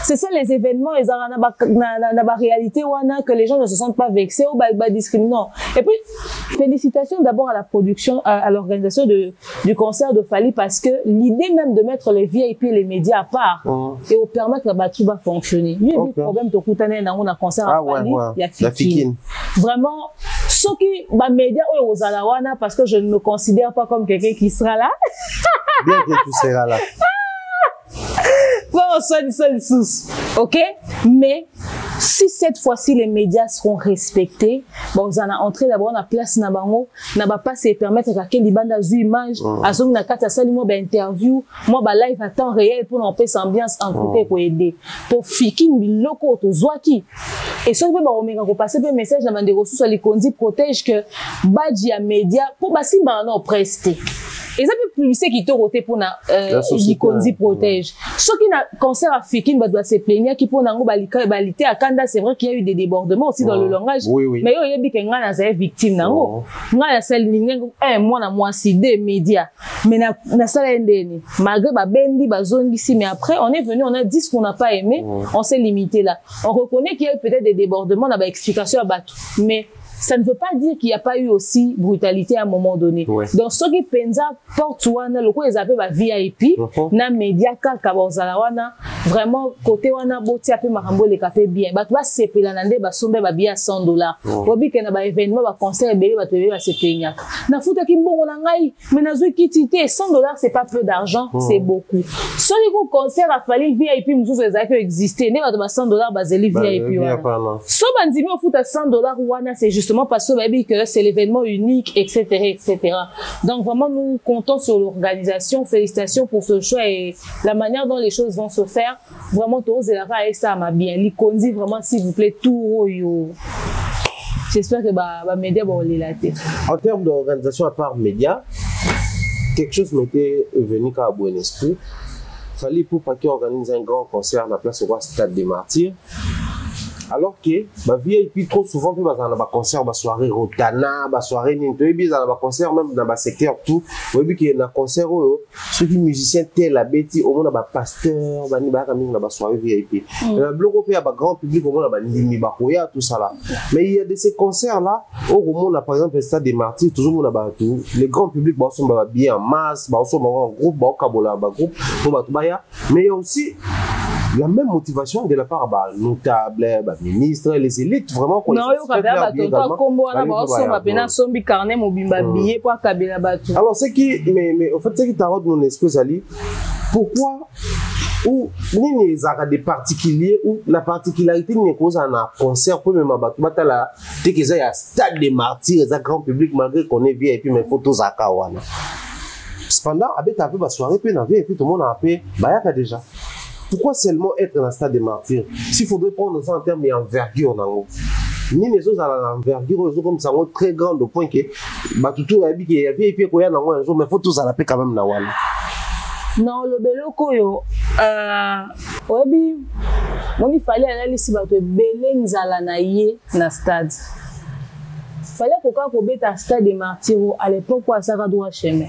c'est ça les événements ezaka na ba réalité wana que les gens ne se sentent pas vexés ou ba discriminant et puis félicitations d'abord à la production, à l'organisation du concert de Fally parce que l'idée même de mettre les VIP et les médias à part et au permettre que Batouba fonctionner. Il y a des problèmes de Koutané dans un concert à Fally, il y a Fikine. Vraiment, ceux qui les médias aux Alawana parce que je ne me considère pas comme quelqu'un qui sera là. Bien que tu seras là. Bon, soit ok? Mais si cette fois-ci les médias seront respectés, bon, vous en a entré d'abord dans la place Nabango, n'a pas se permettre à quel bande à image, à son na kata sali moi interview, moi ba live à temps réel pour en paix ambiance en côté pour aider. Pour Fikine biloko to zwaki. Et ce que ba omeka ko passer un message na bande ressources les Kondi protège que badji à média pour ba simba non presté. Et ça peut publicité qui te roté pour na Kondi protège. Ce qui na concert à Fikine ba doit se plaindre qui pour nango balité à Kanda, c'est vrai qu'il y a eu des débordements aussi dans le langage. Oui. Mais il y a dit que ngana za victime nango. Ngana sel ningo moi na moi si des médias. Mais na sala ndeni. Malgré ba bendi ba zone ici mais après on est venu on a dit ce qu'on n'a pas aimé, on s'est limité là. On reconnaît qu'il y a eu peut-être des débordements dans ba explication à Batou. Mais ça ne veut pas dire qu'il n'y a pas eu aussi brutalité à un moment donné. Donc, ce qui pensa porte wana, le coup, ils appellent VIP, na média kaka bozala wana, vraiment, côté wana, boti appelle marambo les cafés bien. Bah, tu vas se payer l'année, bah, sombe, bah, bien $100. Obi, qu'il y a un événement, bah, concert, bah, tu vas se payer. Na fouta ki mbongo na ngai, mais na zui kitité, $100, c'est pas peu d'argent, c'est beaucoup. Ce qui concert a fallu VIP, nous tous les accueils exister, ne va $100, bah, zeli VIP wana. So, bandimi, au fout à $100 wana, c'est justement parce que c'est l'événement unique, etc., etc. Donc vraiment, nous comptons sur l'organisation. Félicitations pour ce choix et la manière dont les choses vont se faire. Vraiment, tous et la ça m'a bien. Likondi, vraiment, s'il vous plaît, tout yo. J'espère que bah média va les latter. En termes d'organisation à part média, quelque chose m'était venu à bon esprit. Fallait pour pas qu'ils organisent un grand concert à la place au Stade des Martyrs. Alors que bah VIP trop souvent puis dans ba concert ba soirée Rotana ba soirée Ninto et dans ba concert même dans ba secteur tout oui que na concert ceux qui musiciens tel la bêti au moins ba pasteur ba ni ba comme ba soirée VIP le bloc européen ba grand public au moins ba ndimi ba koya tout ça là mais il y a de ces concerts là au moins par exemple le Stade des Martyrs toujours on a ba tout les grands publics ba sont ba bien en masse ba sont en groupe ba kabola ba groupe pour ba baya mais il y a aussi la même motivation de la part des notables, des ministres, les élites, vraiment qu'on alors c'est qui, mais en fait, c'est qui t'arrête mon esprit, Ali. Pourquoi ou ni des particuliers ou la particularité n'est cause en un concert pour même battre là dès qu'ils aient un Stade des Martyrs, un grand public malgré qu'on est VIP mais photos à Kawana. Cependant, avec un peu de soirée, puis tout le monde a appelé, bah déjà. Pourquoi seulement être dans le Stade des Martyrs? S'il faudrait prendre ça en termes d'envergure, ni les autres à l'envergure, ils sont comme ça, très grande au point que, bah, tout a dit qu'il y avait et puis qu'il y a un jour, mais il faut tous à la paix quand même, là. Non, le beloko yo, oui, il fallait aller ici, bah, tu beleng zalanaye na stade. Fallait qu'on bête à Stade des Martyrs à l'époque où ça va droit chemin.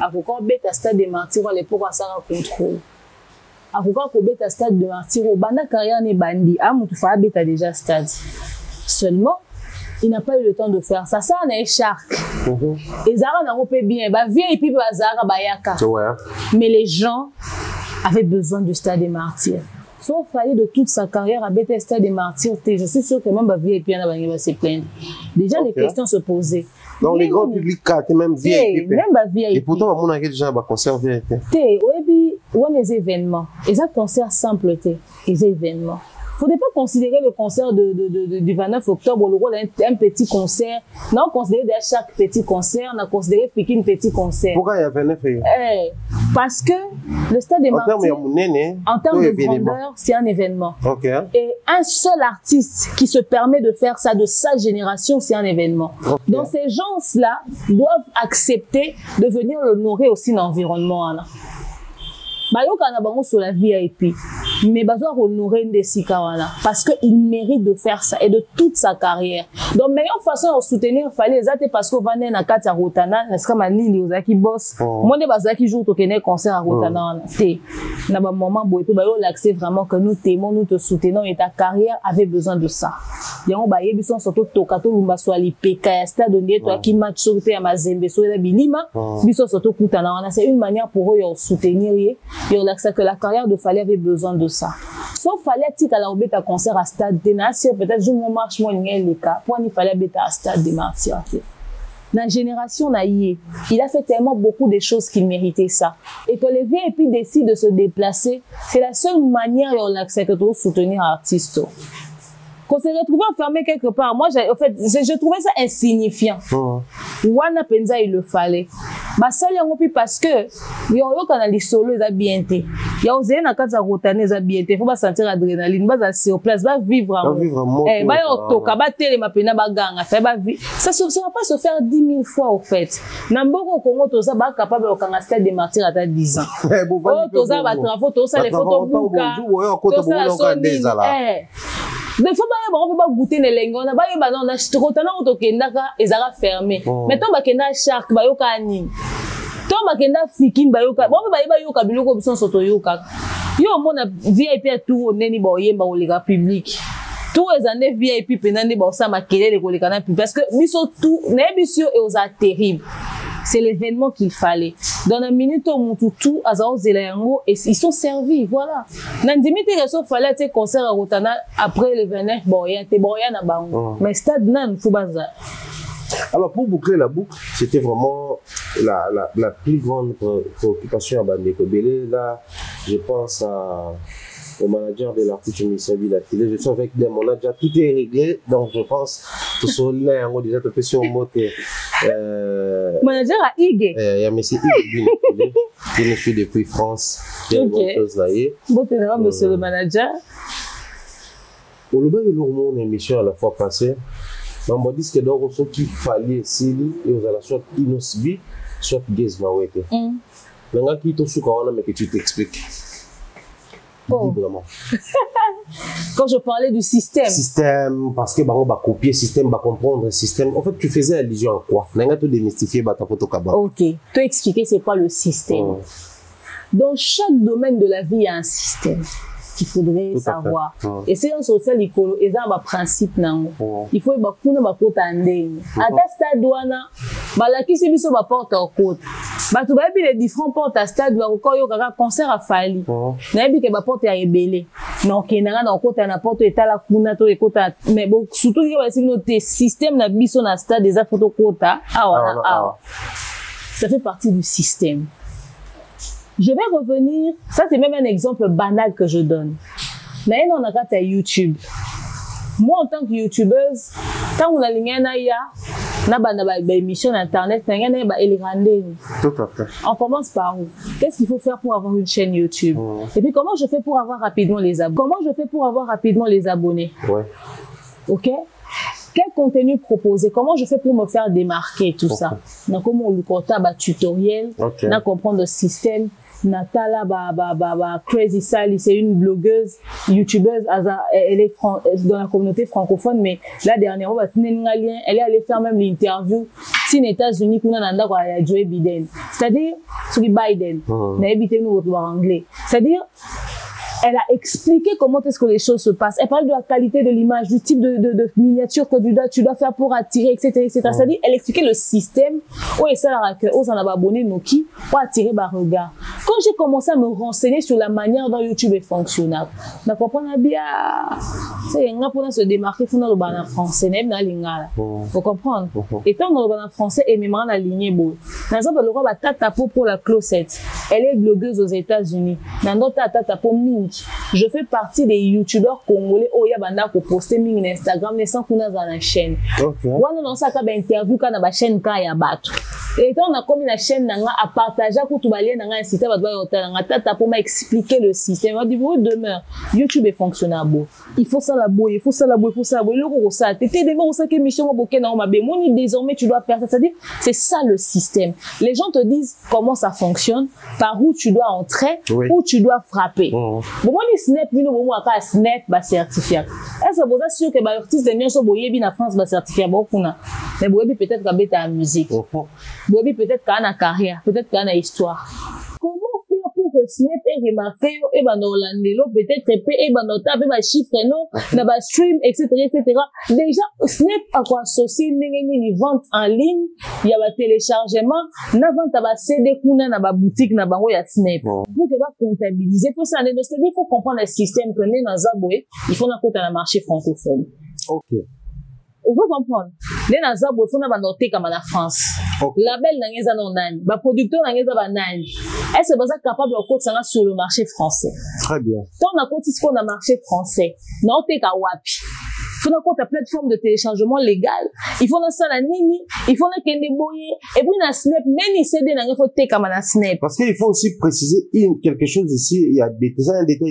À qu'on bête à Stade des Martyrs à l'époque où ça va contrôle. À qu'on bête à Stade des Martyrs au banda carrière ne bandi, ah mon tout fa bête à déjà stade. Seulement, il n'a pas eu le temps de faire ça. Ça, on est charque. Et Zara n'a pas bien. Bah, viens et puis Zara Bayaka. Mais les gens avaient besoin du Stade des Martyrs. Sauf fallu de toute sa carrière à BT Stade des Martyrs, je suis sûr que même ma vie et puis va se plaindre. Déjà, les questions se posaient. Donc, les grands publics, même VIP. Même ma vie et pourtant, on a déjà un concert VIP. Oui, les événements. Et ça, concert simple, les événements. Il ne faut pas considérer le concert du 29 octobre le rôle d'un petit concert. Non, considérer chaque petit concert, on a considéré un petit concert. Pourquoi il y a 29 parce que le Stade des Martyrs, en termes de grandeur, c'est un événement. Okay. Et un seul artiste qui se permet de faire ça de sa génération, c'est un événement. Okay. Donc ces gens-là doivent accepter de venir l'honorer aussi dans l'environnement. Sur la VIP, mais besoin honorer Ndesikawana parce qu'il mérite de faire ça et de toute sa carrière. Donc meilleure façon de soutenir fallait exactement parce qu'on va na kati ya Rotana, n'est-ce pas Manili ozaki boss. Moi ne bazaki qui joue tokené concert à Rotana té. Na ba moment boy pe ba yo l'accès vraiment que nous t'aimons, nous te soutenons et ta carrière avait besoin de ça. Yango ba yebison surtout tokato lumba swali peka stade ndie to ki match sur pe ya Mazembe so la bilima biso surtout kutana wana c'est une manière pour eux de soutenir. Et on a que la carrière de Fally avait besoin de ça. Sauf Fally a la obéta concert à Stade des Martyrs, peut-être je m'en marche moins les cas. Pour il fallait à Stade des Martyrs. Dans la génération naïe, il a fait tellement beaucoup de choses qu'il méritait ça. Et que les VIP décident de se déplacer, c'est la seule manière et on accepte de soutenir un artiste. Qu'on s'est retrouvé enfermé quelque part, moi, en fait, je trouvais ça insignifiant. Wana Penza, il le fallait. Ma salle est parce que, il y a des solos, ils ont bien été. Il y a osé na kata rotane, ils ont bien été. Il faut pas sentir l'adrénaline, va sur place, va vivre en haut. Eh, va y autoka, va télé, ma pena, va ganga, va vivre. Ça va pas se faire 10 000 fois, au fait. Namboko Congo, tout ça, va capable de Stade des Martyrs à 10 ans. Oh, tout ça, va travailler, tout ça, les photos bouka, tout ça, la sonine. Des fois, on va goûter les lengues. On a pas eu on a rotana autokendaka ezara fermé. Maintenant ba kenda shark ba yoka ni. To ba kenda fikin ba yoka. Bon ba yoka biloko biso soto yoka. Yo mona VIP à tout neni ba oyemba oleka public. Tous les années VIP penande ba osama kelele koleka na public parce que biso tout na bisio et aux terrible. C'est l'événement qu'il fallait. Dans la minute où tout azao zelayango et ils sont servis, voilà. Nandimite reso fallait te concert à Rotana après le 29 boya na bango. Mais stade nan fubaza. Alors pour boucler la boucle, c'était vraiment la plus grande préoccupation à Bandeko Belé. Là, je pense au manager de l'artiste Michel Villatile. Je suis avec des managers, tout est réglé, donc je pense que ce là on déjà te sur mot manager à Ige. Il y a monsieur Ige qui nous suit depuis France. Bon, monsieur le manager. Au Loba de l'Ormont, émission à la fois passée, on m'a dit que dans ce qu'il fallait, c'est et aux la soit Inosbi, soit Gezmawete. Maintenant, qui te souka, mais que tu t'expliques. Librement. Quand je parlais du système. Système, parce que on va copier le système, on va comprendre le système. En fait, tu faisais allusion à quoi? On a tout démystifié, ta photo kaba. Ok. Tu expliquer c'est quoi le système. Dans chaque domaine de la vie, il y a un système qu'il faudrait savoir. Et c'est un social écolo, et ça, un principe. Il faut que à ta stade, balaki si biso ba porte au côte. Ba tu ba bi les différents portes à stade ba ko yo kaka concert à Fally. Na bi ke ba porte ya ebele. Donc kenanga na côte na porte etala kuna to ekota mais bon surtout que ba si notre système na biso na stade des photo quota. Ça fait partie du système. Je vais revenir, ça c'est même un exemple banal que je donne. Mais on a regardé à YouTube. Moi en tant que youtubeuse, quand on a ligne na ba émission internet, na ngana ba eligande. Tout à fait. On commence par où? Qu'est-ce qu'il faut faire pour avoir une chaîne YouTube? Et puis comment je fais pour avoir rapidement les abonnés? Comment je fais pour avoir rapidement les abonnés? Ouais. OK? Quel contenu proposer? Comment je fais pour me faire démarquer tout ça? Na comment on le compta ba tutoriel, na comprendre le système. Natala Crazy Sally, c'est une blogueuse, youtubeuse, elle est dans la communauté francophone, mais là dernièrement, elle est allée faire même l'interview si les États-Unis qu'on a Joe Biden, c'est-à-dire sur Biden, n'a évité nous retour en anglais, c'est-à-dire Elle a expliqué comment est-ce que les choses se passent. Elle parle de la qualité de l'image, du type de miniature que tu dois faire pour attirer, etc., etc. C'est-à-dire, elle expliquait le système où et ça aux en abonnés Noki pour attirer ma regard. Quand j'ai commencé à me renseigner sur la manière dont YouTube est fonctionnable, je comprends bien, c'est un pour se démarquer pour nous en français, même dans l'ingala. Faut comprendre. Et quand on en français, et même en aligné beau. Par exemple, le roi Tata pour la closette. Elle est blogueuse aux États-Unis. Dans notre Tata pour Minch. Je fais partie des youtubeurs congolais où il y a banda pour poster sur Instagram, mais sans qu'on ait dans la chaîne. Moi, non, ça, quand interview quand la chaîne quand il y a battu. Et quand on a commis la chaîne à partager, quand tu vas aller dans un système, Tata pour m'expliquer le système. On dit, vous demeure. YouTube est fonctionnable. Il faut ça la boue, il faut ça la boue, il faut ça la boue. Le ça, t'étais déjà au 5 émissions au bouquet dans ma bémoni. Désormais, tu dois faire ça. C'est-à-dire, c'est ça le système. Les gens te disent comment ça fonctionne, par où tu dois entrer, où tu dois frapper. Bon, moi, les snap, moi, à snap, bah, certifié. Est-ce que vous êtes sûr que, bah, l'artiste de Nyonso Boyebi, la France, bah, certifié, bon, mais Boyebi, peut-être qu'à bête à la musique. Boyebi, peut-être qu'à la carrière, peut-être qu'à la histoire. Comment faire pour que Snap ait remarqué, et ben, dans l'annélo, peut-être, et ben, dans ta, ben, chiffre, non, dans la stream, etc., etc. Déjà, Snap a quoi associé, une vente en ligne, il y a un téléchargement, na vente à CD, kuna, na ba boutique, na ba, il y a Snap. Pour que va comptabiliser, pour ça, il faut comprendre le système que nous, dans Zaboué, il faut qu'on ait un marché francophone. Ok. Vous pouvez comprendre. Les Nazabou, il faut noter comme la France. Label n'a non nani. Ba producteur n'a pas nani. Est-ce que vous êtes capable de coter sur le marché français? Très bien. Quand on a coté sur le marché français, non t'es qu'à wapi. Il faut qu'on ait plateforme de téléchargement légal. Il faut ça la nini. Il faut qu'on ait boyé. Et puis na Snap, même ni CD n'a faut t'es comme la Snap. Parce qu'il faut aussi préciser quelque chose ici. Il y a des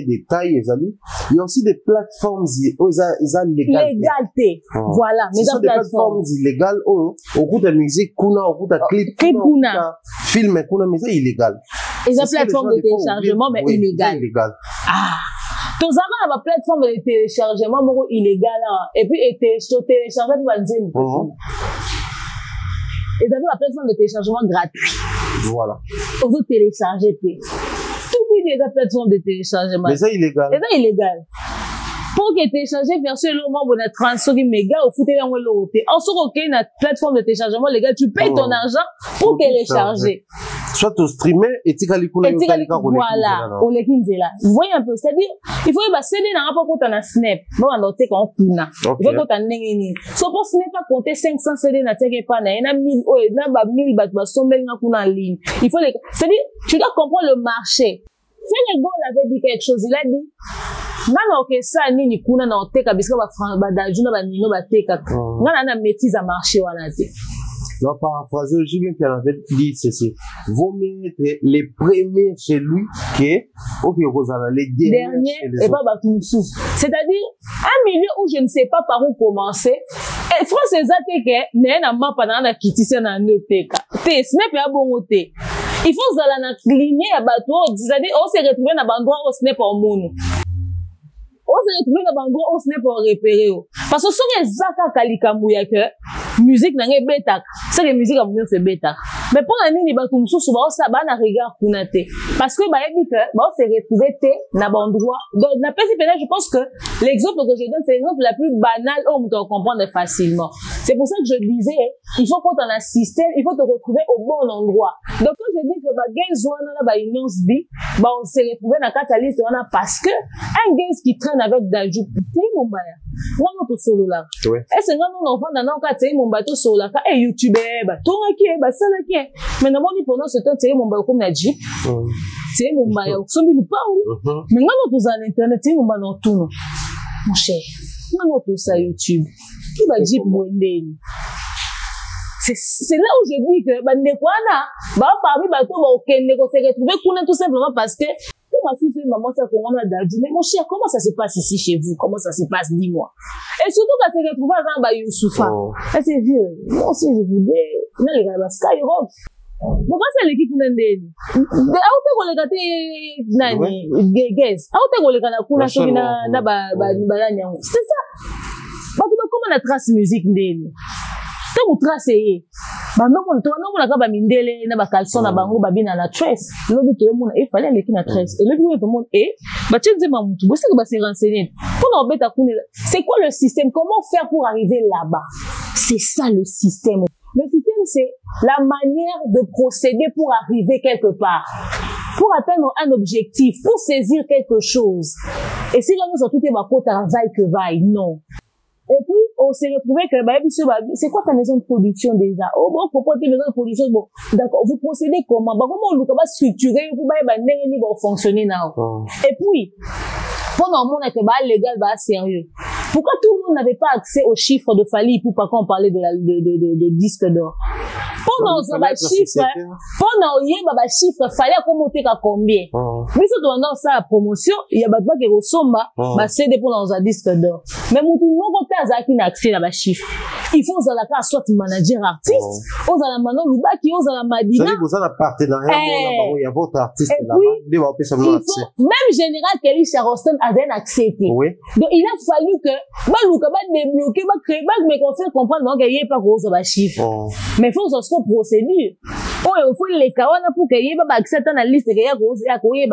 détails, les amis. Il y a aussi des plateformes, ils ont légalité. Voilà. Mais ce sont des plateformes illégales au cours de musique, au cours de clip, film, mais c'est illégal. Ils ont plateforme de téléchargement, mais illégal. Ah. Tous avons la plateforme de téléchargement illégal et puis télécharger pour Banzim. Ils avaient la plateforme de téléchargement gratuit. Voilà. Vous téléchargez puis. Tout le monde a la plateforme de téléchargement. Mais c'est illégal. C'est illégal. Pour que télécharger version le membre de 30 mégas au fouter en l'autre. En ce cas, une plateforme de téléchargement légal, tu payes ton argent pour télécharger. Soit au streamer et tu voilà, au lekinzela. Vous voyez un peu, c'est-à-dire, il faut que CD n'a pas compté en Snap. Bon, on note qu'on kuna. Il faut qu'on n'engeni. So pour Snap pas compter 500 CD n'a pas na, il y a 1000, oh, il y a 1000 bat sommel n'a kuna en ligne. Il faut les, c'est-à-dire, tu dois comprendre le marché. Sénégal avait dit quelque chose, il a dit, nana ok ça nini kuna na oteka bisika ba dajuna ba nino ba teka. Ngana na maîtrise à marché wana te. Non, paraphrasé, j'ai bien qu'il avait dit ceci. Vaut mieux être les premiers chez lui que, les derniers et pas Batumsou. C'est-à-dire, un milieu où je ne sais pas par où commencer, et France c'est ça que, n'a pas pendant la kitisse na noteka. Ce n'est pas bon côté. Il faut que la lignée à bateau, c'est-à-dire, on s'est retrouvé dans un endroit où ce n'est pas au monde. On s'est retrouvé dans un endroit où ce n'est pas repéré. Parce que ce qui est Zaka Kalikamouya que, musique n'a pas bêta. C'est que musique a mieux fait bêta. Mais pour la nuit, il va tout souvent ça va na regard kunate. Parce que bah il dit que bah on s'est retrouvé dans un endroit. Donc n'a pas si pénal, je pense que l'exemple que je donne c'est l'exemple la plus banale où on peut comprendre facilement. C'est pour ça que je disais il faut qu'on ait un système, il faut te retrouver au bon endroit. Donc quand je dis que bah gains one bah une once dit bah on s'est retrouvé dans catalyste on a parce que un gains qui traîne avec d'ajout c'est mon baya. Non notre solo là. Et c'est non enfant dans un cas c'est mon bateau solo là et YouTube bah toi qui bah ça là qui mais non ni pendant ce temps c'est mon bateau comme la jeep. C'est mon baya au sommet du pas mais non nous à l'internet c'est mon bateau tout mon cher. Non tout ça YouTube. Qui va jeep moi c'est là où je dis que bah nekwana bah parmi bateau bah OK négo se retrouver kuna tout simplement parce que ma fille fait maman ça qu'on a d'adju mais mon cher comment ça se passe ici chez vous comment ça se passe dis-moi et surtout quand c'est retrouvé dans ba Youssoufa c'est vieux moi aussi je voulais na les gars Skyrock pourquoi c'est l'équipe ndeni auto ko le gâté nani guys auto ko le kana kuna so na ba nyango c'est ça ba comment la trace musique ndeni tant vous tracez bandomona to bandomona ka ba mindele na ba calçon na bango babina na tresse lobi to mona e fallait aller na tresse et lobi to mona e ba tshitse ba mutu bo se ba se renseigner pour na obeta kune c'est quoi le système, comment faire pour arriver là-bas, c'est ça le système. Le système, c'est la manière de procéder pour arriver quelque part, pour atteindre un objectif, pour saisir quelque chose. Et si là, nous sommes tous les vaille que vaille, non. Et puis, on s'est retrouvé que, c'est quoi ta maison de production déjà? Oh, bon, pourquoi ta maison de production? Bon, d'accord, vous procédez comment? Bah, comment on va structurer, vous va fonctionner now. Et puis, pendant mon été, légal, sérieux. Pourquoi tout le monde n'avait pas accès aux chiffres de Fally Ipupa quand on parlait de disque d'or? Pendant chiffre, fallait monter à combien? Mais si on a ça à promotion, il y a pas qui ressemble, c'est pour un disque d'or. Mais mon tout le monde a accès à la chiffre. Il faut que la soit manager artiste, aux la manon Lubaki, aux la Madina. Vous avez un partenariat, il y a votre artiste là-bas. Même Général Kelly Charleston a bien accepté. Donc il a fallu que Balouka va débloquer, va créer, va me faire comprendre qu'il n'y ait pas gros la chiffre. Mais il faut que ce soit procédure. Oh, il faut les kawana pour qu'il y ait pas accès à la liste qu'il y a gros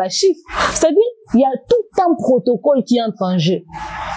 chiffre. C'est-à-dire, il y a tout un protocole qui entre en jeu.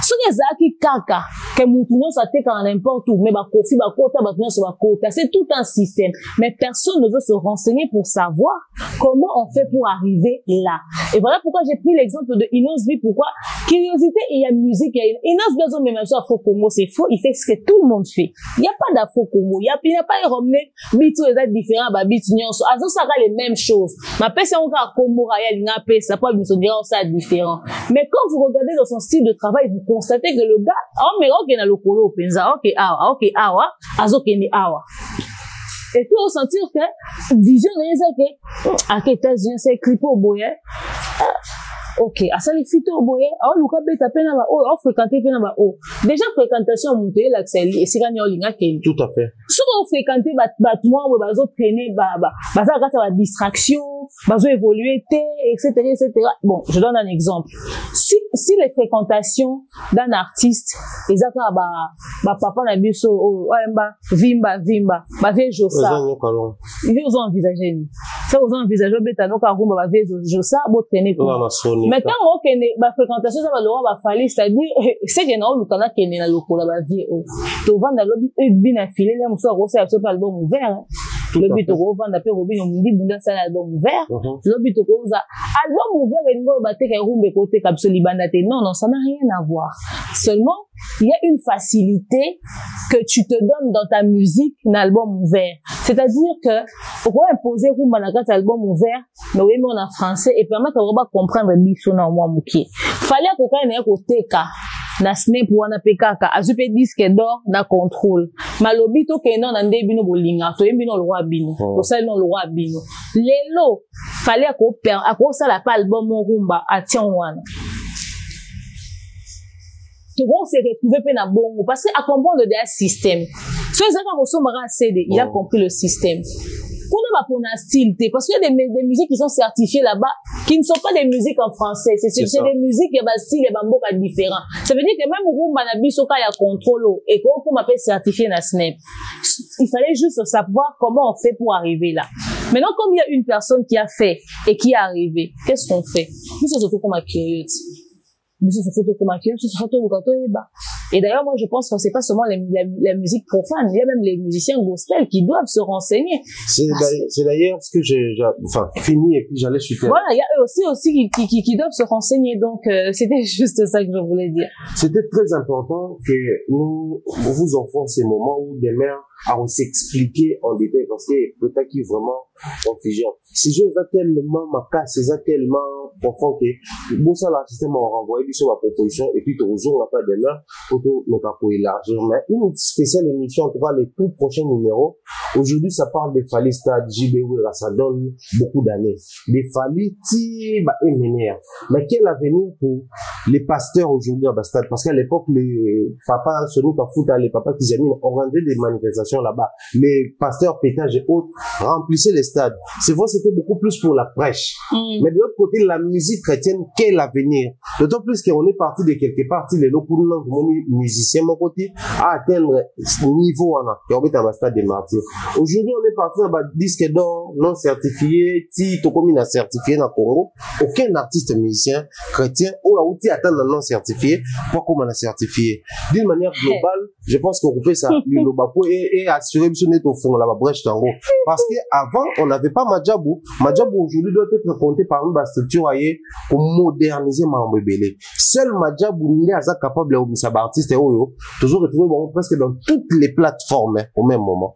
Ce qui est ça qui caca, que moutounion ça t'est quand n'importe où, mais bah kofi, bah kota, bah sur bah kota, c'est tout un système. Mais personne ne veut se renseigner pour savoir comment on fait pour arriver là. Et voilà pourquoi j'ai pris l'exemple de Inos B. Pourquoi? Curiosité, il y a musique, il y a Inos B, mais même ça, Afro Congo, c'est faux, il fait ce que tout le monde fait. Il n'y a pas d'Afro Congo, il n'y a pas de ramener, bitu est différent, bah bitu nyonso, azo ça va les mêmes choses. Ma personne encore à Congo, il y a une ça peut me dire ça différent. Mais quand vous regardez dans son style de travail, vous constatez que le gars, mais ok, na lokolo penza, ok, awa, azo kende awa. Et puis on sentir que vision c'est clip au boye. Ok, à ça les filles au boye, luka beta pena ba fréquenter pena ba déjà fréquentation monter l'accès et c'est gagner linga ken. Tout à fait. Si on fréquenter moi bazo traîner ça grâce à la distraction, bazo évoluer etc. Bon, je donne un exemple. Si les fréquentations d'un artiste ezaka papa na biso vimba ba vie josa. Ils ont envisagé ni. Ça vous envisagez beta no ka rumba ba vie josa bo traîner quoi. Maintenant, fréquentation, ça va le Fally, c'est-à-dire, c'est que nous, le qui est dans le col, la vie, tu vas dans le lobby, bien affilé, là, on soit absolument album ouvert, le but de revendre, après, Robin, on dit, bon, c'est un album ouvert, le but de album ouvert, et nous, battre, et roule, côté, capsule, non, ça n'a rien à voir. Seulement, il y a une facilité que tu te donnes dans ta musique, un album ouvert. C'est-à-dire que, pourquoi imposer Rumba na un album ouvert, mais oui, mais en français, et permettre de comprendre l'issue dans moi, mouki. Fallait qu'on ait un côté ka, na snap ou na pekaka, azupe disque d'or, na contrôle. Malobi to ke non, na ndebino bolinga, to yembino le roi bino, to sali non le roi bino. Lelo, fallait qu'on ça la pas album Rumba, à Tianwana. Tout le monde s'est retrouvé dans bon parce qu'à comprendre le système. Si les gens sont CD, il a compris le système. On va pour un style, parce qu'il y a des musiques qui sont certifiées là-bas, qui ne sont pas des musiques en français. C'est des musiques qui ont un style et un beaucoup différent. Ça veut dire que même où Manabi Soka y a contrôle et qu'on m'appelle certifié dans Snap. Il fallait juste savoir comment on fait pour arriver là. Maintenant, comme il y a une personne qui a fait et qui est arrivée, qu'est-ce qu'on fait? Nous, c'est surtout comme un curieux. Et d'ailleurs, moi, je pense que c'est pas seulement la musique profane, il y a même les musiciens gospel qui doivent se renseigner. C'est d'ailleurs ce que fini et puis j'allais chuter. Voilà, il y a eux aussi qui doivent se renseigner, donc c'était juste ça que je voulais dire. C'était très important que nous vous offrons ces moments où des mères on s'expliquer en détail parce que peut-être qu'il vraiment confusion. Ces jeux sont tellement macabres, c'est tellement profond que bon ça l'artiste m'a renvoyé sur ma proposition et puis toujours on n'a pas de main pour ne pas pour élargir. Mais une spéciale émission, on va les tout prochains numéros. Aujourd'hui, ça parle des Fally Stade, JBW, ça donne beaucoup d'années. Des Fally, mais quel avenir pour les pasteurs aujourd'hui à Bastade? Parce qu'à l'époque, les papas, celui qui les papas qui ont organisé des manifestations là-bas, les pasteurs pétage et autres remplissaient les stades. C'est vrai, c'était beaucoup plus pour la prêche. Mais de l'autre côté, la musique chrétienne, quel avenir? D'autant plus qu'on est parti de quelque part, les locaux, musiciens, mon côté, à atteindre ce niveau, on est dans le stade des martyrs. Aujourd'hui, on est parti dans un disque d'or non certifié, si tu comme il certifié dans le Congo, aucun artiste musicien chrétien ou a outil atteindre le non certifié, pas comme on a certifié. D'une manière globale, je pense qu'on peut ça, et assurer que ce au fond, là-bas, brèche tango. Parce qu'avant, on n'avait pas Madjabou. Madjabou aujourd'hui doit être compté par une structure pour moderniser Mambo Belé. Seul Madjabou n'est pas capable de faire artiste et toujours retrouvé presque dans toutes les plateformes au même moment.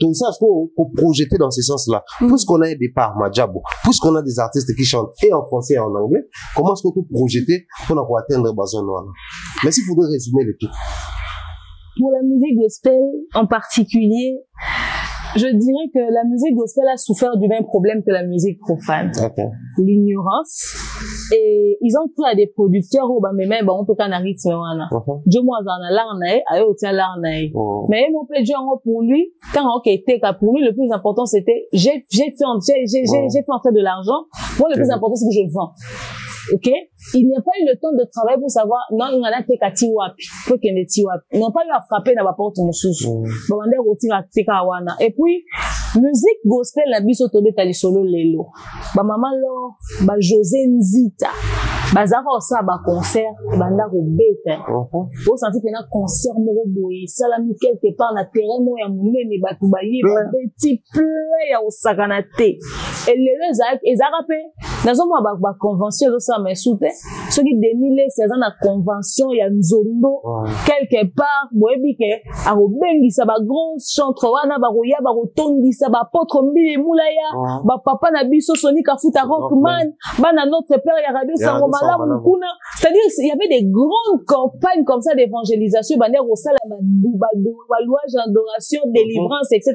Tout ça, est-ce qu'on projeter dans ce sens-là? Puisqu'on a un départ Madjabou, puisqu'on a des artistes qui chantent et en français et en anglais, comment est-ce qu'on peut projeter pour atteindre besoin noir? Mais s'il faudrait résumer le tout. Pour la musique gospel en particulier, je dirais que la musique gospel a souffert du même problème que la musique profane. L'ignorance. Et ils ont pris à des producteurs où mais on peut qu'un rythme Dieu moi en a l'arnaï, ayo tia l'arnaï. Mais mon père Dieu pour lui, quand on était pour lui le plus important c'était j'ai fait entrer de l'argent. Moi le plus important c'est que je vends. Ok, il n'y a pas eu le temps de travailler pour savoir non il y en a des kati wapi pour qu'il y ait des wapi. Ils n'ont pas eu à frapper dans la porte de mon sous. Et puis musique gospel la biso tobe tali solo lelo. Ba maman lo ba José Nzita bazara osa ba concert banda ko bete. Au senti que na concert moko boye salami quelque part na terrain mo ya munene batu baye ba petit play ya osakana te. Et les ezaka pe nazo mo ba convention zo sa mais soute ceux qui dénile ces ans na convention ya nzondo quelque part boyebi ke a robengisa ba grand chantre wana ba roya ba rotongisa ba apôtre mbili mulaya ba papa na biso Sony Kafuta Rockman bana notre père ya radio Sangomala Mukuna. C'est-à-dire il y avait des grandes campagnes comme ça d'évangélisation baner au sala ba louange adoration délivrance etc.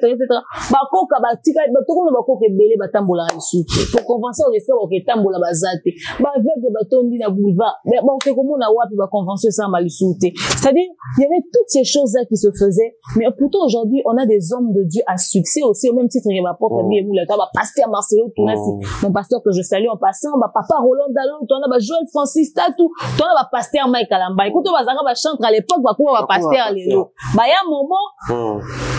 ba koka ba tika ba toko ba koka belé ba tambola isuti pour convention restaurant ke tambola bazate ba avec ba tondi na boulevard mais bon que comment na wapi ba convention ça malisuti. C'est-à-dire il y avait toutes ces choses là qui se faisaient mais pourtant aujourd'hui on a des hommes de Dieu à succès aussi au même titre que ma propre vie moula ta ba pasteur Marcelo Tunasi mon pasteur que je salue en passant ba papa Roland Dalo toi na ba Joël Francis Tatou toi na ba pasteur Mike Kalamba écoute ba zanga ba chantre à l'époque ba ko ba pasteur lelo ba ya moment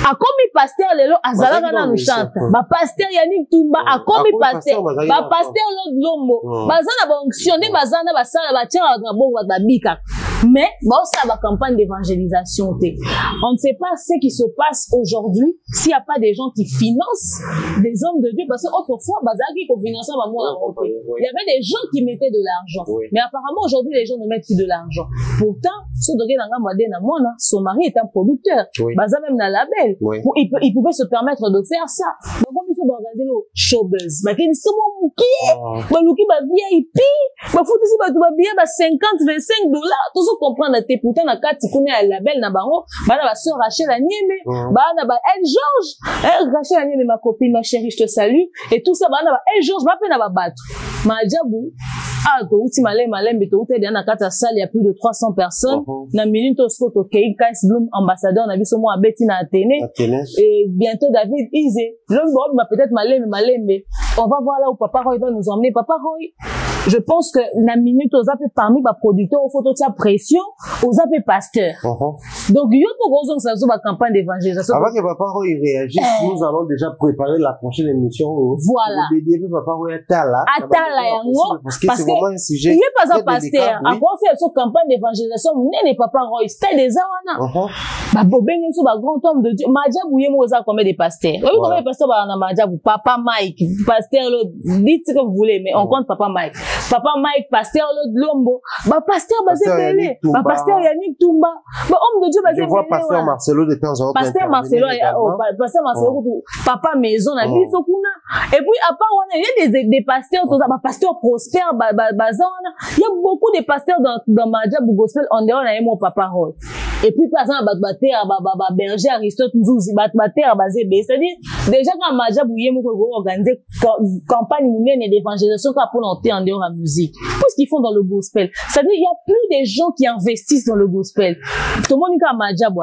a komi pasteur lelo azalaka na nous chante ba pasteur Yannick Tumba a komi pasteur ba pasteur Lombo bazana ba onction de bazana ba sala ba tira na bongo ba bika mais bon ça va campagne d'évangélisation on ne sait pas ce qui se passe aujourd'hui s'il n'y a pas des gens qui financent des hommes de Dieu parce que autrefois bazaki ko financer ba moi il y avait des gens qui mettaient de l'argent mais apparemment aujourd'hui les gens ne mettent plus de l'argent pourtant ce dogué nanga madena mona son mari est un producteur baza même na label il pouvait se permettre de faire ça donc comme il faut organiser le showbiz ba kini somo mukie ba luki ba VIP ba futu si ba tu ba bien ba 50-25 dollars tout ça comprendre te pourtant na kati kone ya label na bango bana ba sœur Rachel Anyeme bana ba El George Rachel Anyeme ma copine ma chérie je te salue et tout ça bana ba El George ba pe na ba batu Madjabou to uti malembe to uti na kata salle il y a plus de 300 personnes na minute au spot OK Kais Bloom ambassadeur na biso mo abeti na Athénée et bientôt David Izé l'homme va peut-être malembe on va voir là où Papa Roy va nous emmener Papa Roy je pense que la minute aux appels parmi les producteurs aux photos de pression aux appels pasteurs donc il y a pour raison que ça soit la campagne d'évangélisation avant que Papa Roy réagisse nous allons déjà préparer la prochaine émission voilà Papa Roy Atala parce que c'est vraiment un sujet il est pas un pasteur à quoi faire cette campagne d'évangélisation n'est Papa Roy c'était des awana bah bobeng sur ba grand homme de Dieu Madjabou yemo za comme des pasteurs oui comme des pasteurs ba na Madjabou Papa Mike pasteur dites ce que vous voulez mais on compte Papa Mike pasteur Lombo ba pasteur basé belé ba pasteur Yannick Tumba ba homme de Dieu basé belé je vois pasteur Marcelo de temps en temps pasteur Marcelo papa maison na biso kuna et puis à part on il y a des pasteurs tout ça ba pasteur Prosper bazana il y a beaucoup de pasteurs dans Madjabou gospel en dehors na mon Papa Roy et puis par exemple ba berger Aristote Nzuzi ba basé belé c'est-à-dire déjà quand Madjabou yemo ko organiser campagne humaine d'évangélisation pour monter en dehors la musique. Qu'est-ce qu'ils font dans le gospel? C'est-à-dire il y a plus des gens qui investissent dans le gospel. Tout le monde est à Madjabou.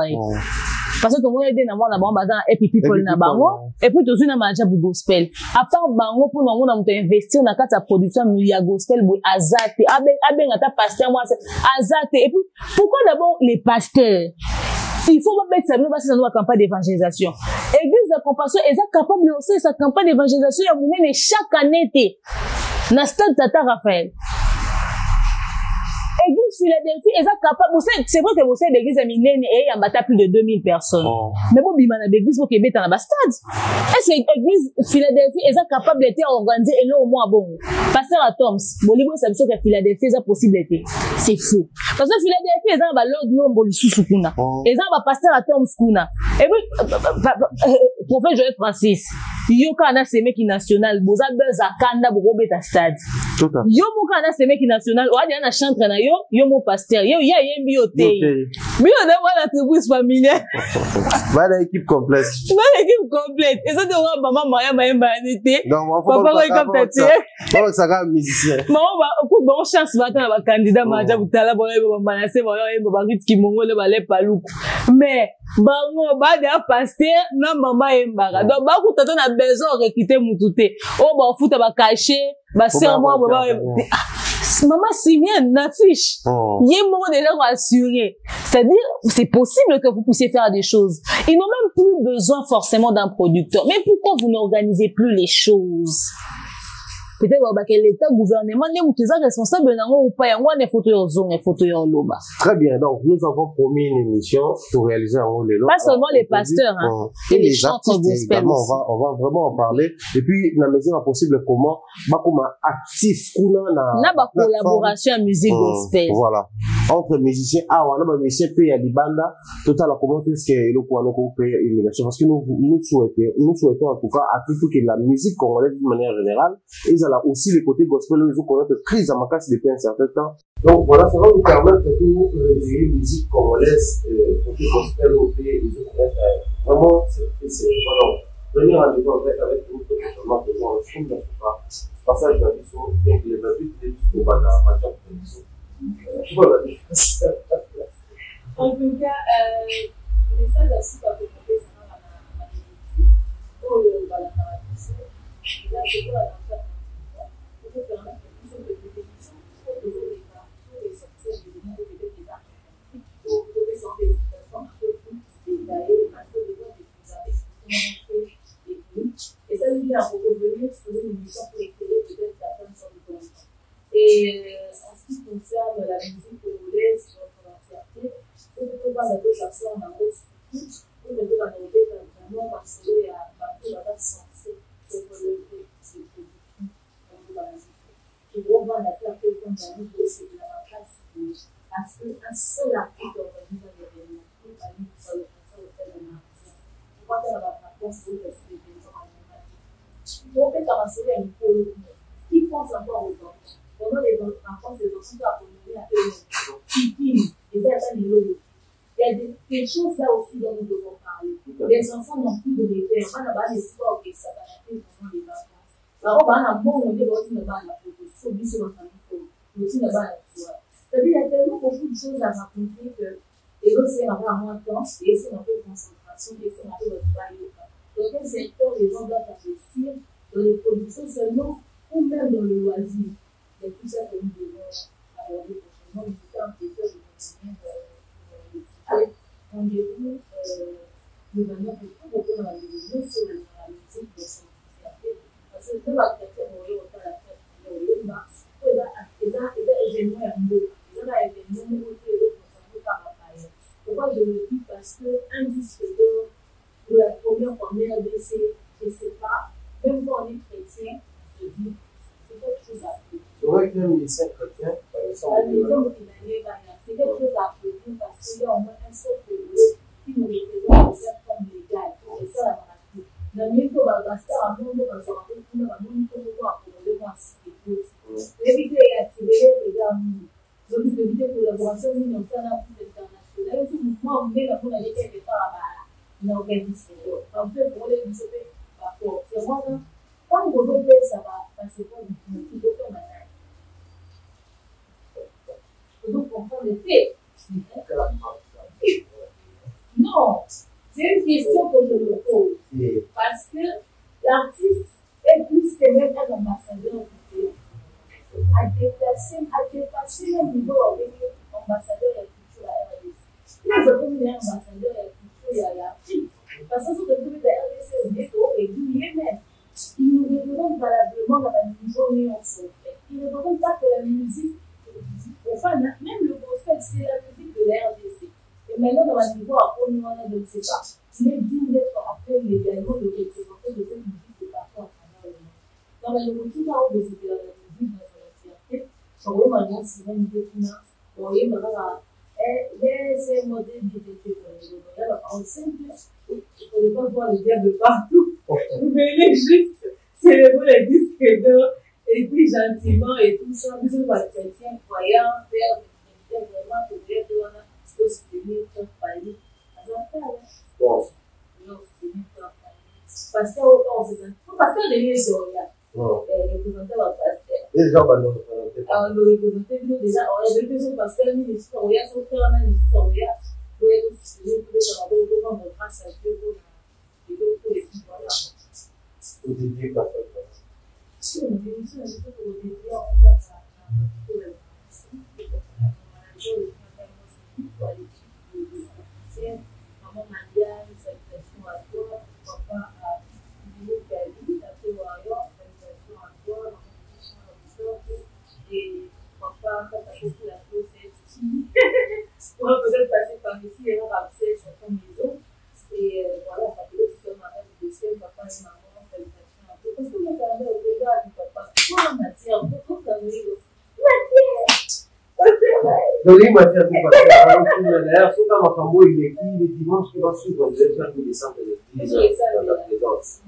parce que tout le monde est dans la bande et puis people na bango et puis tous na manja bu gospel à part bango pour nous on a investir dans la production ya gospel bu azate abe ngata pasteur moi azate et puis pourquoi d'abord les pasteurs il faut pas mettre ça nous passer dans la campagne d'évangélisation église de compassion est capable de lancer sa campagne d'évangélisation ya munene chaque année na stade Tata Raphaël Église Philadelphie, est capable. C'est vrai que vous savez, l'église a mis et il y a plus de 2000 personnes. Mais bon, bimana l'église pour Québec dans la stade. Est-ce que l'église Philadelphie est capable d'être organisée et là au moins bon? Pasteur à Toms, bon, libre, c'est sûr que Philadelphie est possible d'être. C'est faux. Parce que Philadelphie est un valeur de l'homme, bon, sous kuna. Et ça va pasteur à Toms kuna. Et puis, prophète Joël Francis, yoka na semeki national, boza beza kanda bobe ta stade. Yo moka na semeki national, o adi na chantre na yo mon pasteur, yo ya yembi ote. Bio na wala tribu familiale. Voilà équipe complète. Voilà équipe complète. Et ça doit maman Maria Maemba nité. Papa va comme tati. Papa ça va musicien. Maman va écoute bon chance matin ba candidat maja butala ba balancer ba yo ba rit ki mongole ba le paluku. Mais bango ba de pasteur na maman Emba. Donc ba ku tata na besoin recruter mututé. O ba futa ba cacher, ba serment ba maman Simien n'affiche. Il est moment déjà rassuré. C'est-à-dire, c'est possible que vous puissiez faire des choses. Ils n'ont même plus besoin forcément d'un producteur. Mais pourquoi vous n'organisez plus les choses? Peut-être que l'État, le gouvernement, n'est pas responsable ou pas. Très bien. Donc, nous avons promis une émission pour réaliser un rôle. Pas seulement les pasteurs, hein, et les chantres gospel. On va vraiment en parler. Et puis, la mesure possible, comment, actif, na collaboration en musique gospel. Voilà. Entre musiciens, on a musicien pays à Libanda, total, comment est-ce que le Kouano paye une émission? Parce que nous souhaitons en tout cas à tout que la musique congolaise d'une manière générale, ils ont aussi le côté gospel, ils ont connaître crise à ma casse depuis un certain temps. Donc voilà, ça va nous permettre de nous réveiller musique congolaise, côté gospel au pays, ils ont connaître vraiment, c'est voilà, venir en débat avec nous, totalement, de voir le film dans ce passage de la mission, bien que les invités ne soient pas dans la matière de la mission. Voilà. En tout cas, le message aussi va vous montrer ça dans la médecine. Pour le balance, il a été à la fin. Pour vous permettre de faire des définitions, pour poser des cas, pour les sortir de l'élément de des articles, pour trouver son explication un peu plus détaillée, un peu de temps de plus avec et ça veut dire pour revenir sur une émission pour éclairer peut-être certaines sortes de conditions. Et en ce qui concerne la musique congolaise dans son entièreté, c'est plutôt pas d'adoption en amont spécifique, ou de la noter vraiment parce qu'il y a partout la base censée développer ce produit dans la musique. Je vois la clarté comme la musique, c'est de la place parce qu'un seul article organise un événement, tout à l'heure sur le concert de la musique. Pourquoi faire la réponse pour les événements en animation? Donc, on peut avancer à une pôle qui pense encore aux enfants. Pendant les enfants, les enfants doivent apprendre à faire des il y a des choses là aussi dont nous devons parler. Les enfants n'ont plus de repères. On n'a pas l'espoir que ça va être pendant les vacances. Alors, on a un bon moment de la proposition, mais c'est dans la famille. C'est-à-dire, il y a tellement beaucoup de choses à raconter que les autres, c'est un peu moins de temps, et c'est un peu de concentration, et c'est un peu de travail. Dans quel secteur les gens doivent investir dans les productions seulement, ou même dans le loisir? C'est tout ça que nous devons aborder prochainement. Mais c'était un plaisir de continuer de rendez-vous de manière que tout le monde a besoin sur la musique de son société. Parce que tout va être fait pour eux, autant la fête, pour eux, ils événements un mot. Ils ont un événement où ils sont concernés par la paille. Pourquoi je le dis? Parce qu'un disque d'or, pour la première fois, je ne sais pas, même quand on est chrétien, je dis, c'est quelque chose à faire. C'est vrai qu'un musicien chrétien, par exemple, c'est quelque chose à applaudir parce qu'il y a au moins un seul peuple qui nous représente comme légal. Et ça, la pratique. Dans le milieu, on va rester à un monde, on va se rappeler qu'on a un monde qui peut voir pour le voir si c'est tout. L'éviter et accélérer les gars. Donc, l'éviter collaboration, nous, on fait un peu international. Et tout mouvement, on met la bonne allée quelque part à la organisation. En fait, pour les disciples, par rapport, c'est moi, quand vous voulez, ça va passer pas du tout. Il faut faire ma taille. Donc, on prend les faits. Non, C'est une question que je me pose. Parce que l'artiste est plus que même un ambassadeur du pays. À dépasser le niveau ambassadeur de la culture à RDC. Là, je peux dire ambassadeur de la culture à l'Afrique. Parce que ce que je veux dire à RDC, c'est qu'il même. Il nous représente valablement dans la niveau où on se fait. Il ne représente pas que la musique, enfin, même le gospel, c'est la musique de la RDC. Et maintenant, dans la niveau à Pologne, je ne sais pas. Il est digne d'être appelé légalement le représentant de cette musique de partout à travers le monde. Dans la musique, là, on décide de la musique dans son entièreté. On voit maintenant, c'est une idée qui n'a. On voit maintenant, c'est un modèle d'identité. On le sait, il ne faut pas voir le diable partout. Vous venez juste célébrer les disques d'or et puis gentiment et tout ça. Vous êtes pas chrétien, croyant, faire des militaires vraiment pour dire que l'on a soutenir son pays. Non, soutenir son pays. Parce que autant c'est ça. Parce que les gens représentés par pasteur. Les gens vont nous représenter. Alors, nous représenter, nous déjà, on a deux personnes pasteur, nous historiens, sauf qu'on a une historien. Vous pouvez nous soutenir, vous pouvez savoir comment on grâce à Dieu pour les filles, voilà. Vous dédiez pas ça. Si on dit ça, je peux vous dire, on va faire tout le maman Marianne, salutations à toi, papa à Philippe Kali, à Théoarion, salutations à toi, maman Christian et papa, quand tu as fait la chose, c'est on va peut-être passer par ici et on va passer sur ton maison. Et voilà, ça peut être sur ma mère de dossier, papa et maman, salutations à toi. Parce que moi, quand même, au dégât du papa, pourquoi matière, pourquoi ça me dit matière? Donc, les matières du pasteur, d'ailleurs, c'est comme un cambo, il est qui, les dimanches qui va suivre, vous allez faire tous les centres de l'église, dans la présence.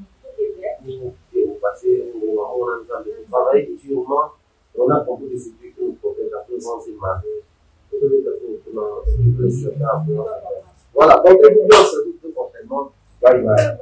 Et vous passez, on entend le travail, et sûrement, on a compris des sécurités que nous protège, la présence est mariée. Voilà, donc les vous bien, c'est tout prochainement. Bye bye.